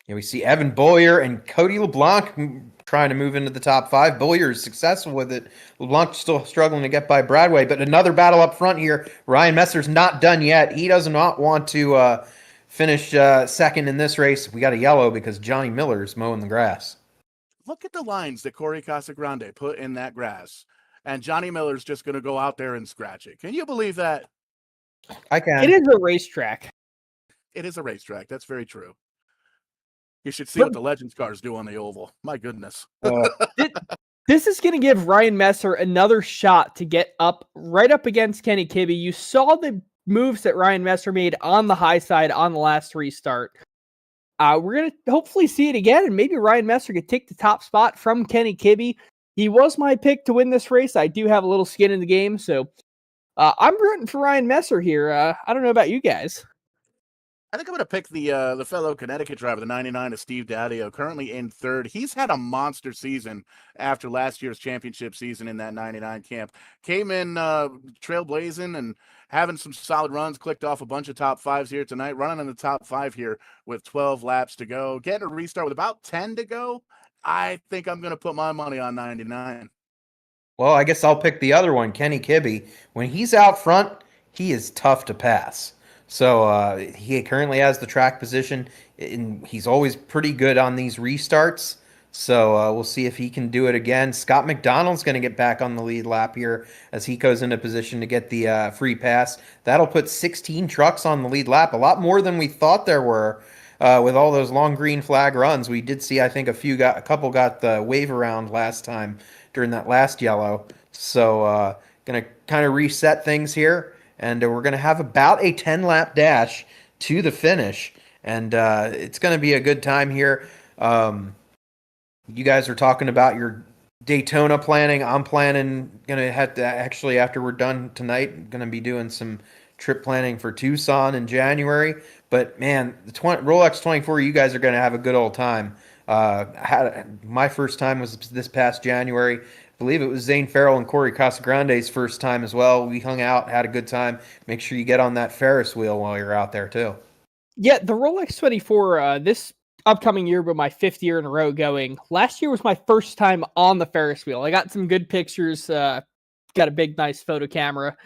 Yeah, we see Evan Boyer and Cody LeBlanc trying to move into the top 5. Boyer is successful with it. LeBlanc still struggling to get by Bradway, but another battle up front here. Ryan Messer's not done yet. He does not want to finish second in this race. We got a yellow because Johnny Miller's mowing the grass. Look at the lines that Corey Casagrande put in that grass, and Johnny Miller's just going to go out there and scratch it. Can you believe that? I can. It is a racetrack. It is a racetrack. That's very true. You should see what the Legends cars do on the oval. My goodness. This is going to give Ryan Messer another shot to get right up against Kenny Kibbe. You saw the moves that Ryan Messer made on the high side on the last restart. We're going to hopefully see it again, and maybe Ryan Messer could take the top spot from Kenny Kibbe. He was my pick to win this race. I do have a little skin in the game, so I'm rooting for Ryan Messer here. I don't know about you guys. I think I'm going to pick the fellow Connecticut driver, the 99 of Steve Daddio, currently in third. He's had a monster season after last year's championship season in that 99 camp. Came in trailblazing and having some solid runs, clicked off a bunch of top 5s here tonight, running in the top 5 here with 12 laps to go. Getting a restart with about 10 to go. I think I'm going to put my money on 99. Well, I guess I'll pick the other one, Kenny Kibbe. When he's out front, he is tough to pass. So he currently has the track position, and he's always pretty good on these restarts. So we'll see if he can do it again. Scott McDonald's going to get back on the lead lap here as he goes into position to get the free pass. That'll put 16 trucks on the lead lap, a lot more than we thought there were with all those long green flag runs. We did see, I think, a couple got the wave around last time during that last yellow. So going to kind of reset things here. And we're going to have about a 10-lap dash to the finish. And it's going to be a good time here. You guys are talking about your Daytona planning. I'm planning, going to have to actually, after we're done tonight, going to be doing some trip planning for Tucson in January. But, man, the Rolex 24, you guys are going to have a good old time. My first time was this past January. I believe it was Zane Farrell and Corey Casagrande's first time as well. We hung out, had a good time. Make sure you get on that Ferris wheel while you're out there too. Yeah, the Rolex 24, this upcoming year will be my 5th year in a row going. Last year was my first time on the Ferris wheel. I got some good pictures, got a big, nice photo camera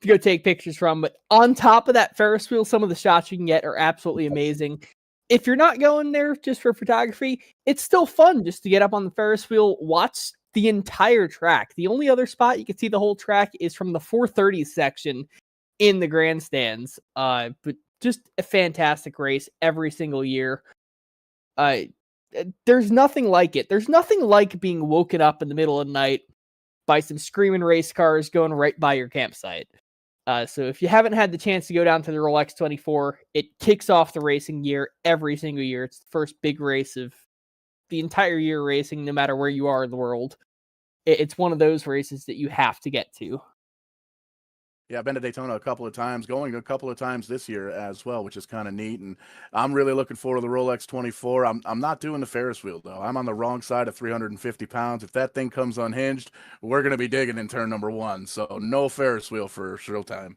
to go take pictures from. But on top of that Ferris wheel, some of the shots you can get are absolutely amazing. If you're not going there just for photography, it's still fun just to get up on the Ferris wheel, watch the entire track. The only other spot you can see the whole track is from the 430 section in the grandstands. But just a fantastic race every single year. There's nothing like it. There's nothing like being woken up in the middle of the night by some screaming race cars going right by your campsite. So if you haven't had the chance to go down to the Rolex 24, it kicks off the racing year every single year. It's the first big race of the entire year racing, no matter where you are in the world. It's one of those races that you have to get to. Yeah, I've been to Daytona a couple of times, going a couple of times this year as well, which is kind of neat. And I'm really looking forward to the Rolex 24. I'm not doing the Ferris wheel, though. I'm on the wrong side of 350 pounds. If that thing comes unhinged, we're going to be digging in turn number 1. So no Ferris wheel for showtime.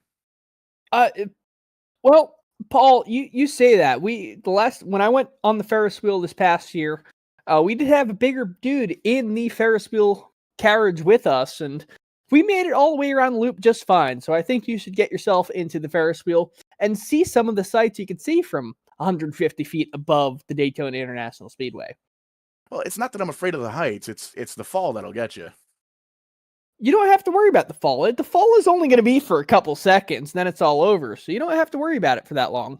Well, Paul, you say that. When I went on the Ferris wheel this past year, we did have a bigger dude in the Ferris wheel carriage with us, and we made it all the way around the loop just fine. So I think you should get yourself into the Ferris wheel and see some of the sights you can see from 150 feet above the Daytona International Speedway. Well, it's not that I'm afraid of the heights. It's the fall that'll get you. you don't have to worry about the fall. The fall is only going to be for a couple seconds, and then it's all over. So you don't have to worry about it for that long.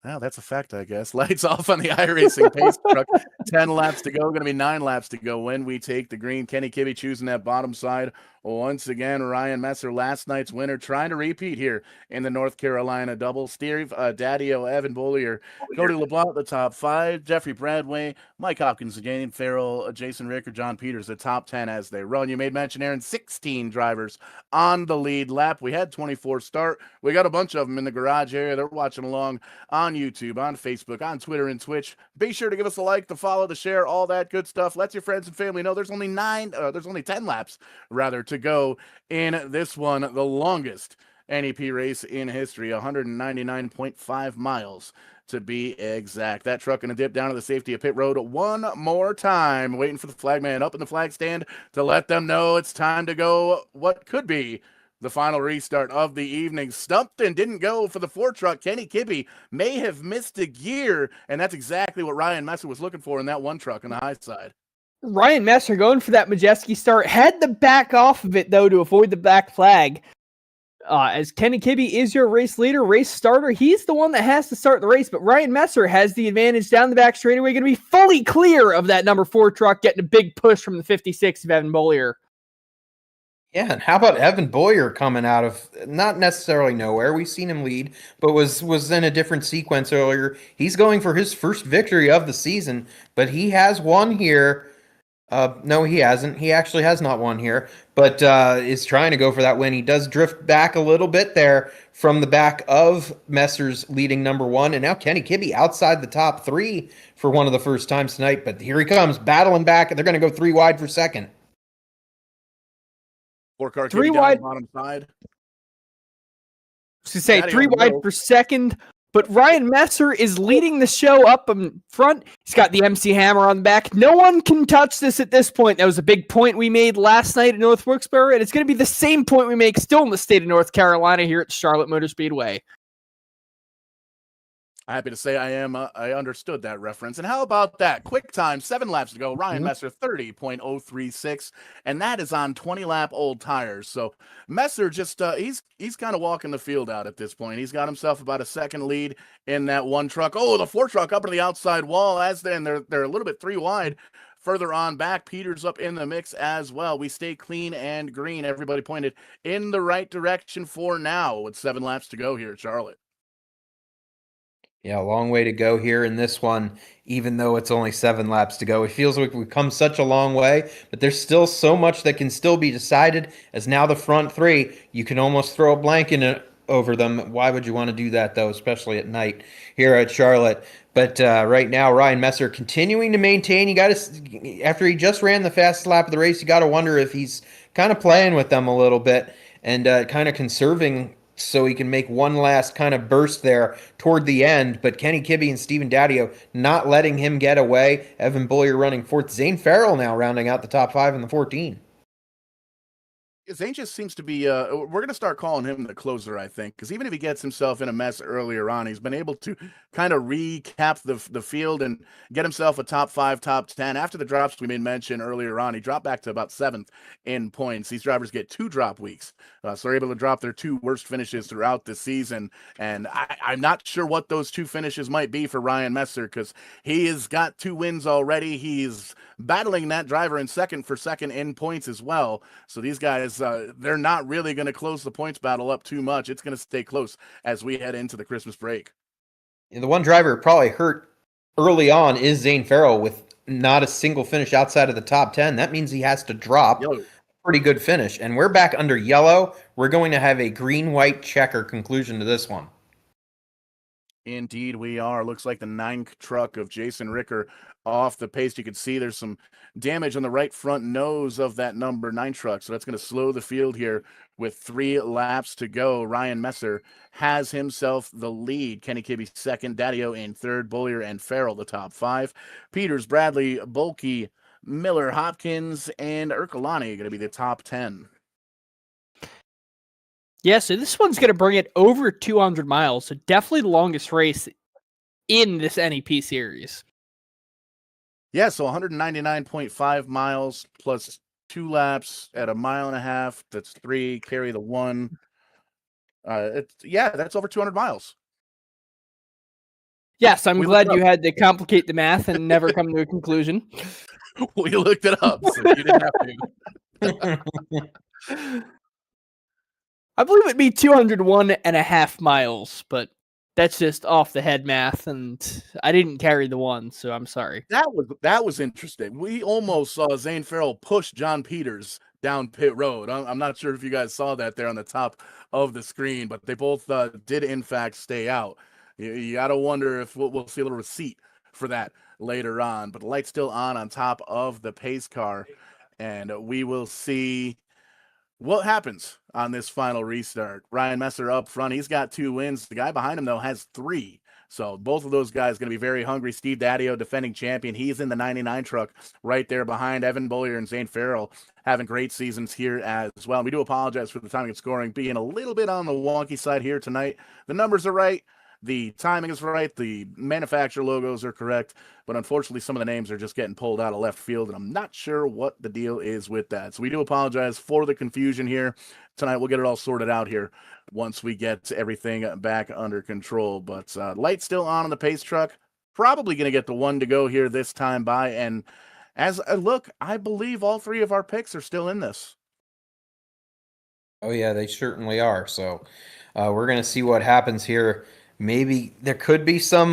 Wow, that's a fact, I guess. Lights off on the iRacing pace truck. 10 laps to go. Going to be 9 laps to go when we take the green. Kenny Kibbe choosing that bottom side. Once again, Ryan Messer, last night's winner, trying to repeat here in the North Carolina double. Steve Daddio, Evan Bollier, Cody LeBlanc at the top 5. Jeffrey Bradway, Mike Hopkins, Jane Farrell, Jason Ricker, John Peters, the top 10 as they run. You made mention, Aaron, 16 drivers on the lead lap. We had 24 start. We got a bunch of them in the garage area. They're watching along on YouTube, on Facebook, on Twitter, and Twitch. Be sure to give us a like, to follow, to share, all that good stuff. Let your friends and family know there's only 10 laps rather to go in this one, the longest NEP race in history, 199.5 miles to be exact. That truck going to dip down to the safety of pit road one more time, waiting for the flagman up in the flag stand to let them know it's time to go what could be the final restart of the evening. Stumped and didn't go for the 4 truck. Kenny Kibbe may have missed a gear, and that's exactly what Ryan Messer was looking for in that 1 truck on the high side. Ryan Messer going for that Majeski start, had to back off of it though to avoid the black flag. As Kenny Kibbe is your race leader, race starter, he's the one that has to start the race, but Ryan Messer has the advantage down the back straightaway, going to be fully clear of that number 4 truck, getting a big push from the 56 of Evan Bollier. Yeah, and how about Evan Boyer coming out of not necessarily nowhere? We've seen him lead, but was in a different sequence earlier. He's going for his first victory of the season, but he has won here. No, he hasn't. He actually has not won here, but is trying to go for that win. He does drift back a little bit there from the back of Messer's leading number 1, and now Kenny Kibbe outside the top 3 for one of the first times tonight, but here he comes, battling back, and they're going to go 3 wide for second. 4-car 3 Kibbe down wide. the bottom side. To say Daddy 3 on the wide middle. for second, but Ryan Messer is leading the show up in front. He's got the MC Hammer on the back. No one can touch this at this point. That was a big point we made last night at North Wilkesboro, and it's going to be the same point we make still in the state of North Carolina here at Charlotte Motor Speedway. Happy to say I understood that reference. And how about that? Quick time, 7 laps to go. Ryan Messer, 30.036. And that is on 20-lap old tires. So Messer just, he's kind of walking the field out at this point. He's got himself about a second lead in that 1 truck. Oh, the 4 truck up to the outside wall. They're a little bit 3 wide. Further on back, Peters up in the mix as well. We stay clean and green. Everybody pointed in the right direction for now with 7 laps to go here at Charlotte. Yeah, a long way to go here in this one, even though it's only 7 laps to go. It feels like we've come such a long way, but there's still so much that can still be decided, as now the front 3, you can almost throw a blanket over them. Why would you want to do that, though, especially at night here at Charlotte? But right now, Ryan Messer continuing to maintain. You got to, after he just ran the fastest lap of the race, you got to wonder if he's kind of playing with them a little bit and kind of conserving so he can make one last kind of burst there toward the end. But Kenny Kibbe and Steven Daddio not letting him get away. Evan Bollier running 4th. Zane Farrell now rounding out the top 5 in the 14. Zane just seems to be, we're going to start calling him the closer, I think, because even if he gets himself in a mess earlier on, he's been able to kind of recap the field and get himself a top 5, top 10. After the drops we made mention earlier on, he dropped back to about 7th in points. These drivers get 2 drop weeks, so they're able to drop their 2 worst finishes throughout the season. And I'm not sure what those 2 finishes might be for Ryan Messer, because he has got 2 wins already. He's battling that driver in second for second in points as well. So these guys, they're not really going to close the points battle up too much. It's going to stay close as we head into the Christmas break. And the one driver probably hurt early on is Zane Farrell with not a single finish outside of the top 10. That means he has to drop a pretty good finish. And we're back under yellow. We're going to have a green-white checker conclusion to this one. Indeed, we are. Looks like the 9 truck of Jason Ricker off the pace. You can see there's some damage on the right front nose of that number 9 truck. So that's going to slow the field here with 3 laps to go. Ryan Messer has himself the lead. Kenny Kibbe second, Daddio in third, Bollier and Farrell the top 5. Peters, Bradley, Bulkey, Miller, Hopkins, and Ercolani going to be the top 10. Yeah, so this one's going to bring it over 200 miles. So definitely the longest race in this NEP series. Yeah, so 199.5 miles plus 2 laps at a mile and a half. That's 3, carry the 1. That's over 200 miles. Yes, I'm We looked glad it you had to complicate the math and never come to a conclusion. We looked it up, so you didn't have to. I believe it'd be 201.5 miles, but that's just off the head math, and I didn't carry the 1, so I'm sorry. That was interesting. We almost saw Zane Farrell push John Peters down pit road. I'm not sure if you guys saw that there on the top of the screen, but they both did in fact stay out. You got to wonder if we'll see a little receipt for that later on. But the light's still on top of the pace car, and we will see what happens on this final restart. Ryan Messer up front. He's got 2 wins. The guy behind him, though, has 3. So both of those guys going to be very hungry. Steve Daddio, defending champion. He's in the 99 truck right there behind Evan Bollier and Zane Farrell, having great seasons here as well. We do apologize for the timing and scoring being a little bit on the wonky side here tonight. The numbers are right. The timing is right. The manufacturer logos are correct. But unfortunately, some of the names are just getting pulled out of left field, and I'm not sure what the deal is with that. So we do apologize for the confusion here. Tonight, we'll get it all sorted out here once we get everything back under control. But light's still on the pace truck. Probably going to get the 1 to go here this time by. And as I look, I believe all 3 of our picks are still in this. Oh, yeah, they certainly are. So we're going to see what happens here. Maybe there could be some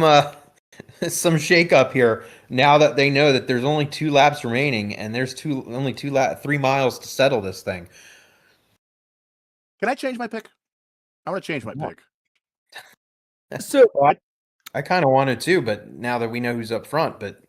shakeup here now that they know that there's only 2 laps remaining and there's 3 miles to settle this thing. Can I change my pick? I want to change my pick. So I kind of wanted to, but now that we know who's up front, but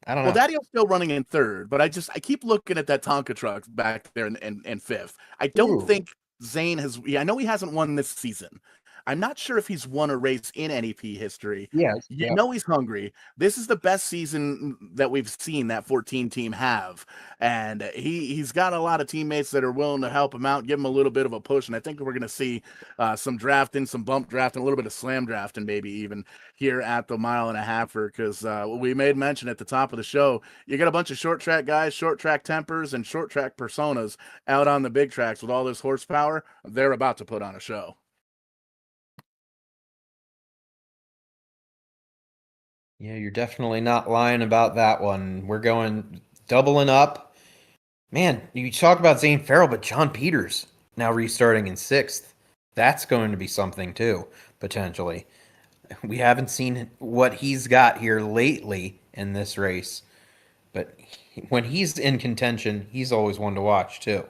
I don't know. Well, Daddio's still running in 3rd, but I keep looking at that Tonka truck back there in 5th. I don't think Zane has. I know he hasn't won this season. I'm not sure if he's won a race in NEP history. Yes, You know he's hungry. This is the best season that we've seen that 14 team have. And he's got a lot of teammates that are willing to help him out, give him a little bit of a push. And I think we're going to see some drafting, some bump drafting, a little bit of slam drafting, maybe even here at the mile and a halfer. Because we made mention at the top of the show, you got a bunch of short track guys, short track tempers, and short track personas out on the big tracks with all this horsepower. They're about to put on a show. Yeah, you're definitely not lying about that one. We're going doubling up. Man, you talk about Zane Farrell, but John Peters now restarting in 6th. That's going to be something too, potentially. We haven't seen what he's got here lately in this race, but when he's in contention, he's always one to watch too.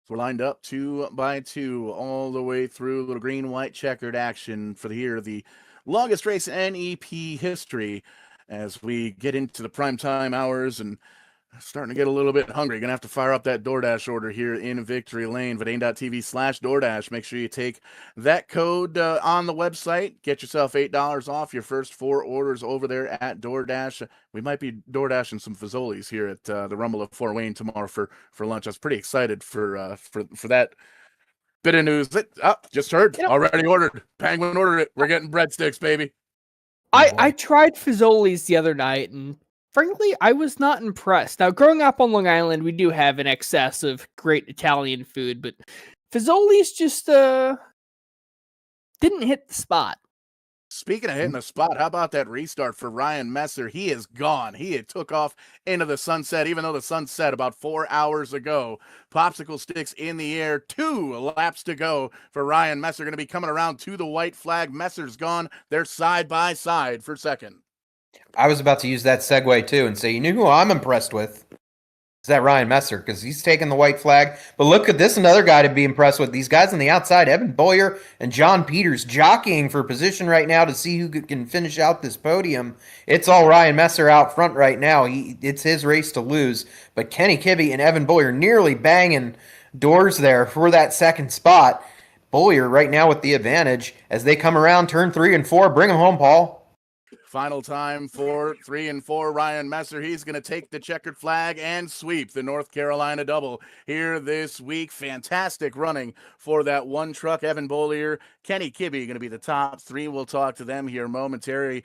We're lined up 2 by 2 all the way through. Little green-white checkered action for the longest race in NEP history as we get into the primetime hours and starting to get a little bit hungry. Gonna have to fire up that DoorDash order here in Victory Lane, VidaneTV/DoorDash. Make sure you take that code on the website. Get yourself $8 off your first 4 orders over there at DoorDash. We might be DoorDashing some Fazoli's here at the Rumble of Fort Wayne tomorrow for lunch. I was pretty excited for that bit of news. Just heard, already ordered. Penguin ordered it. We're getting breadsticks, baby. I tried Fazoli's the other night, and frankly, I was not impressed. Now, growing up on Long Island, we do have an excess of great Italian food, but Fazoli's just didn't hit the spot. Speaking of hitting the spot, how about that restart for Ryan Messer? He is gone. He had took off into the sunset, even though the sun set about 4 hours ago. Popsicle sticks in the air. 2 laps to go for Ryan Messer. Going to be coming around to the white flag. Messer's gone. They're side by side for second. I was about to use that segue too and say, you know who I'm impressed with? Is that Ryan Messer, because he's taking the white flag. But look at this, another guy to be impressed with. These guys on the outside, Evan Boyer and John Peters, jockeying for position right now to see who can finish out this podium. It's all Ryan Messer out front right now. It's his race to lose. But Kenny Kibbe and Evan Boyer nearly banging doors there for that second spot. Boyer right now with the advantage as they come around turn 3 and 4. Bring them home, Paul. Final time for 3 and 4. Ryan Messer. He's going to take the checkered flag and sweep the North Carolina double here this week. Fantastic running for that one truck. Evan Bollier, Kenny Kibbe going to be the top three. We'll talk to them here momentarily.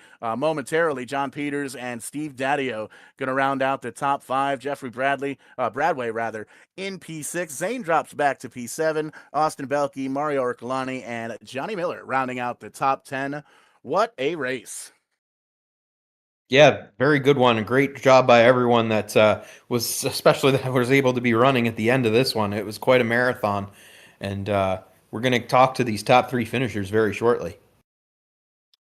John Peters and Steve Daddio going to round out the top five. Jeffrey Bradway in P6. Zane drops back to P7. Austin Belke, Mario Ercolani, and Johnny Miller rounding out the top 10. What a race. Yeah, very good one. A great job by everyone that was able to be running at the end of this one. It was quite a marathon, and we're going to talk to these top three finishers very shortly.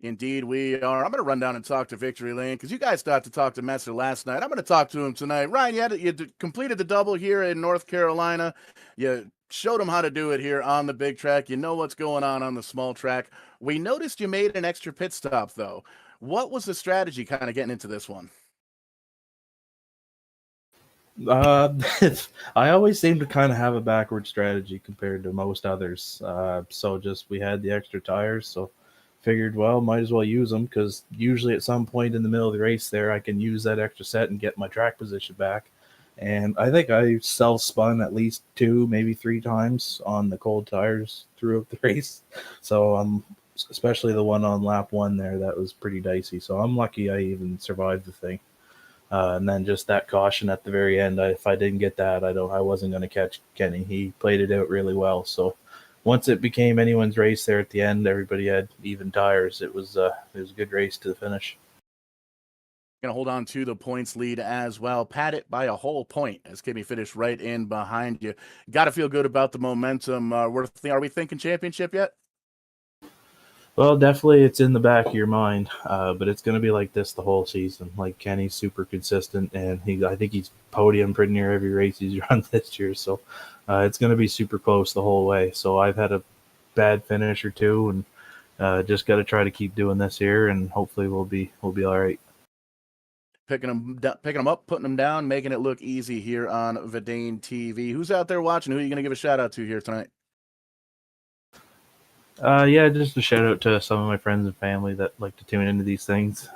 Indeed, we are. I'm going to run down and talk to Victory Lane because you guys got to talk to Messer last night. I'm going to talk to him tonight. Ryan, you completed the double here in North Carolina. You showed him how to do it here on the big track. You know what's going on the small track. We noticed you made an extra pit stop, though. What was the strategy kind of getting into this one? I always seem to kind of have a backward strategy compared to most others. So we had the extra tires, so figured, well, might as well use them because usually at some point in the middle of the race there, I can use that extra set and get my track position back. And I think I self-spun at least 2, maybe 3 times on the cold tires throughout the race. So especially the one on lap 1 there, that was pretty dicey. So I'm lucky I even survived the thing. And then just that caution at the very end, if I didn't get that, I wasn't going to catch Kenny. He played it out really well. So once it became anyone's race there at the end, everybody had even tires. It was a good race to the finish. Going to hold on to the points lead as well. Pat it by a whole point as Kimmy finished right in behind you. Got to feel good about the momentum. Are we thinking championship yet? Well, definitely it's in the back of your mind, but it's going to be like this the whole season. Like Kenny's super consistent, and I think he's podium pretty near every race he's run this year. So it's going to be super close the whole way. So I've had a bad finish or two, and just got to try to keep doing this here, and hopefully we'll be all right. Picking them up, putting them down, making it look easy here on VidaneTV. Who's out there watching? Who are you going to give a shout out to here tonight? Yeah, just a shout out to some of my friends and family that like to tune into these things.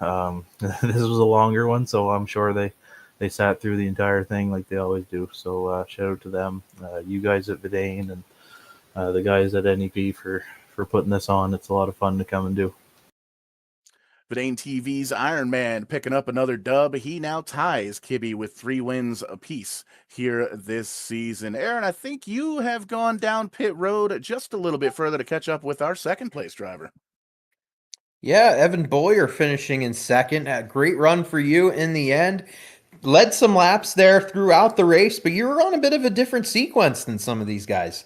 This was a longer one, so I'm sure they sat through the entire thing like they always do. So shout out to them, you guys at Vidane, and the guys at NEP for putting this on. It's a lot of fun to come and do. VidaneTV's Iron Man picking up another dub. He now ties Kibbe with 3 wins apiece here this season. Aaron, I think you have gone down pit road just a little bit further to catch up with our second place driver. Yeah, Evan Boyer finishing in second. A great run for you in the end. Led some laps there throughout the race, but you were on a bit of a different sequence than some of these guys.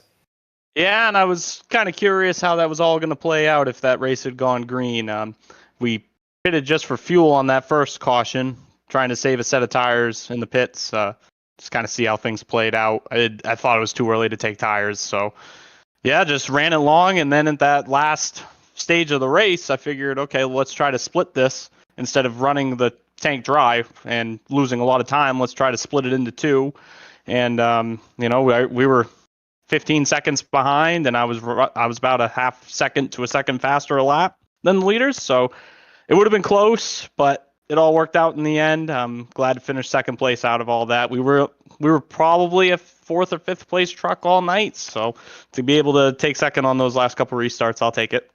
Yeah, and I was kind of curious how that was all going to play out if that race had gone green. We pitted just for fuel on that first caution, trying to save a set of tires in the pits, just kind of see how things played out. I thought it was too early to take tires, so yeah, just ran it long, and then at that last stage of the race, I figured, okay, let's try to split this. Instead of running the tank dry and losing a lot of time, let's try to split it into 2. And we were 15 seconds behind, and I was about a half second to a second faster a lap than the leaders, so it would have been close, but it all worked out in the end. I'm glad to finish second place out of all that. We were probably a 4th or 5th place truck all night, so to be able to take second on those last couple restarts, I'll take it.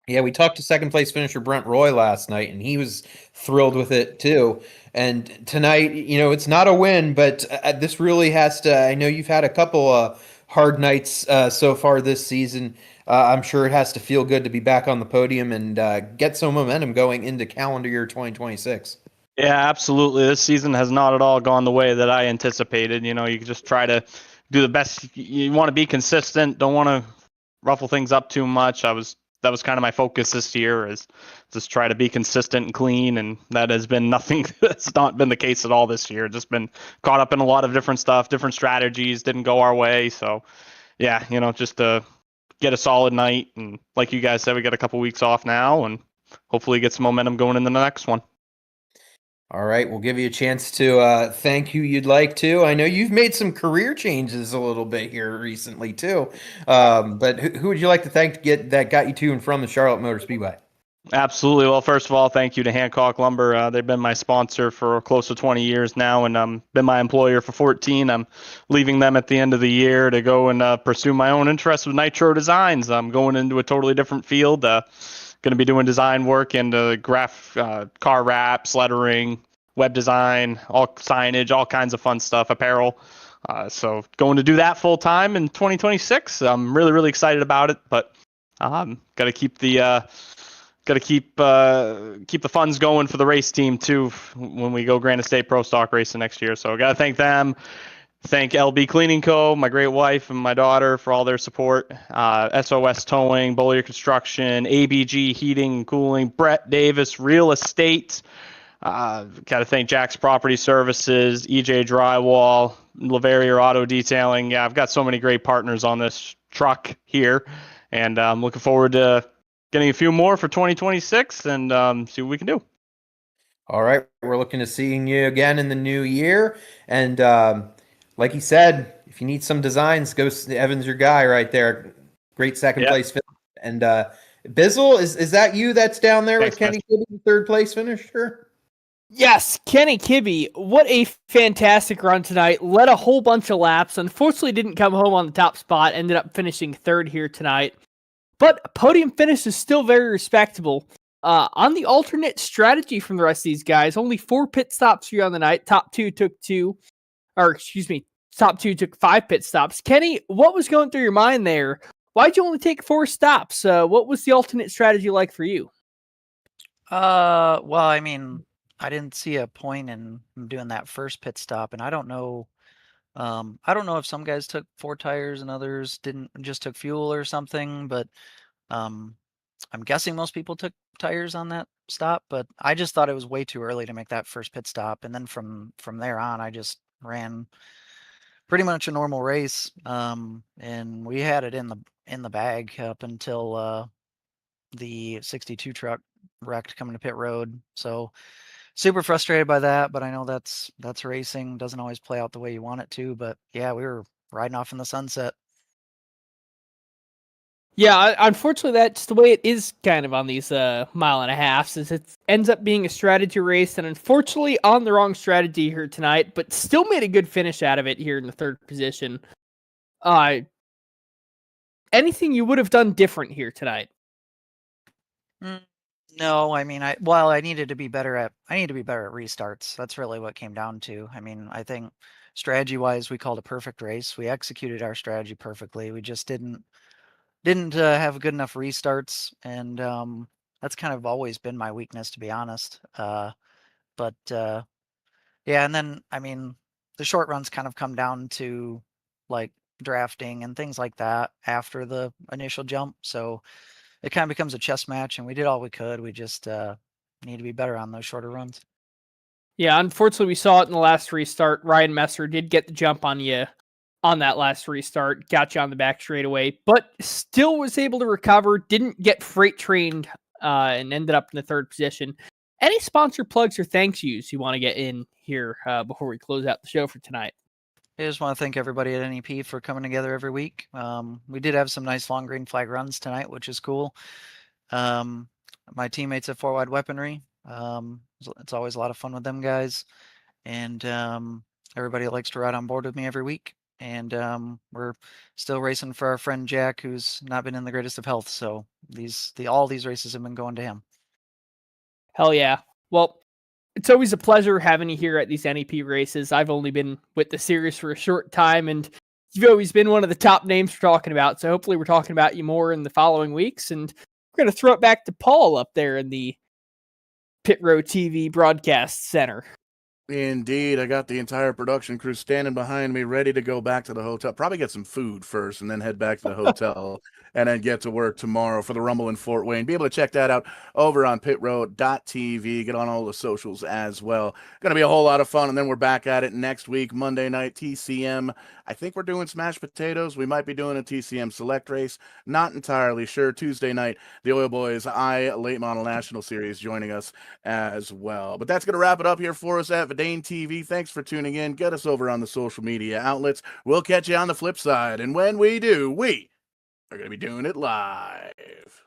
Yeah, we talked to second place finisher Brent Roy last night, and he was thrilled with it too. And tonight, it's not a win, but this really has to. I know you've had a couple hard nights so far this season. I'm sure it has to feel good to be back on the podium and get some momentum going into calendar year 2026. Yeah, absolutely. This season has not at all gone the way that I anticipated. You can just try to do the best. You want to be consistent. Don't want to ruffle things up too much. That was kind of my focus this year, is just try to be consistent and clean, and that has been nothing. That's not been the case at all this year. Just been caught up in a lot of different stuff, different strategies, didn't go our way. So yeah, just to get a solid night, and like you guys said, we got a couple weeks off now, and hopefully get some momentum going in the next one. All right, we'll give you a chance to thank who you'd like to. I know you've made some career changes a little bit here recently too, but who would you like to thank that got you to and from the Charlotte Motor Speedway? Absolutely. Well, first of all, thank you to Hancock Lumber. They've been my sponsor for close to 20 years now, and been my employer for 14. I'm leaving them at the end of the year to go and pursue my own interests with Nitro Designs. I'm going into a totally different field. Going to be doing design work and car wraps, lettering, web design, all signage, all kinds of fun stuff, apparel. So going to do that full time in 2026. I'm really, really excited about it, but got to keep the keep the funds going for the race team too when we go Granite State Pro Stock racing next year. So I got to thank them. Thank LB Cleaning Co., my great wife and my daughter for all their support. SOS Towing, Bollier Construction, ABG Heating and Cooling, Brett Davis Real Estate. Got to thank Jack's Property Services, EJ Drywall, Laverier Auto Detailing. Yeah, I've got so many great partners on this truck here, and I'm looking forward to getting a few more for 2026 and see what we can do. All right, we're looking to seeing you again in the new year, and like he said, if you need some designs, go. Evan's your guy right there. Great second place finish. And Bizzle, is that you that's down there with Kenny Kibbe, third place finisher? Yes, Kenny Kibbe, what a fantastic run tonight. Led a whole bunch of laps. Unfortunately, didn't come home on the top spot. Ended up finishing third here tonight. But podium finish is still very respectable. On the alternate strategy from the rest of these guys, only 4 pit stops for you on the night. Top two took 5 pit stops. Kenny, what was going through your mind there? Why'd you only take 4 stops? What was the alternate strategy like for you? Well, I mean, I didn't see a point in doing that first pit stop, and I don't know. I don't know if some guys took 4 tires and others didn't, just took fuel or something, but I'm guessing most people took tires on that stop, but I just thought it was way too early to make that first pit stop, and then from there on, I just ran pretty much a normal race, and we had it in the bag up until the 62 truck wrecked coming to pit road. So super frustrated by that, but I know that's racing. Doesn't always play out the way you want it to, but yeah, we were riding off in the sunset. Yeah, unfortunately, that's the way it is kind of on these mile and a halves, is it ends up being a strategy race, and unfortunately on the wrong strategy here tonight, but still made a good finish out of it here in the third position. Anything you would have done different here tonight? No, I mean, I needed to be better at restarts. That's really what came down to. I mean, I think strategy wise, we called a perfect race. We executed our strategy perfectly. We just didn't have good enough restarts, and that's kind of always been my weakness, to be honest. But yeah, and then I mean, the short runs kind of come down to like drafting and things like that after the initial jump. So it kind of becomes a chess match, and we did all we could. We just need to be better on those shorter runs. Yeah, unfortunately, we saw it in the last restart. Ryan Messer did get the jump on you on that last restart, got you on the back straight away, but still was able to recover, didn't get freight trained, and ended up in the third position. Any sponsor plugs or thanks yous you want to get in here before we close out the show for tonight? I just want to thank everybody at NEP for coming together every week. We did have some nice long green flag runs tonight, which is cool. My teammates at Four Wide Weaponry, it's always a lot of fun with them guys, and everybody likes to ride on board with me every week. And we're still racing for our friend Jack, who's not been in the greatest of health. So all these races have been going to him. Hell yeah. Well, it's always a pleasure having you here at these NEP races. I've only been with the series for a short time, and you've always been one of the top names we're talking about. So hopefully we're talking about you more in the following weeks. And we're going to throw it back to Paul up there in the Pit Row TV broadcast center. Indeed, I got the entire production crew standing behind me, ready to go back to the hotel. Probably get some food first and then head back to the hotel and then get to work tomorrow for the Rumble in Fort Wayne. Be able to check that out over on pitroad.tv. Get on all the socials as well. Going to be a whole lot of fun, and then we're back at it next week, Monday night, TCM. I think we're doing smashed potatoes. We might be doing a TCM select race. Not entirely sure. Tuesday night, the Oil Boys Late Model National Series joining us as well. But that's going to wrap it up here for us at VidaneTV. Thanks for tuning in. Get us over on the social media outlets. We'll catch you on the flip side. And when we do, we are going to be doing it live.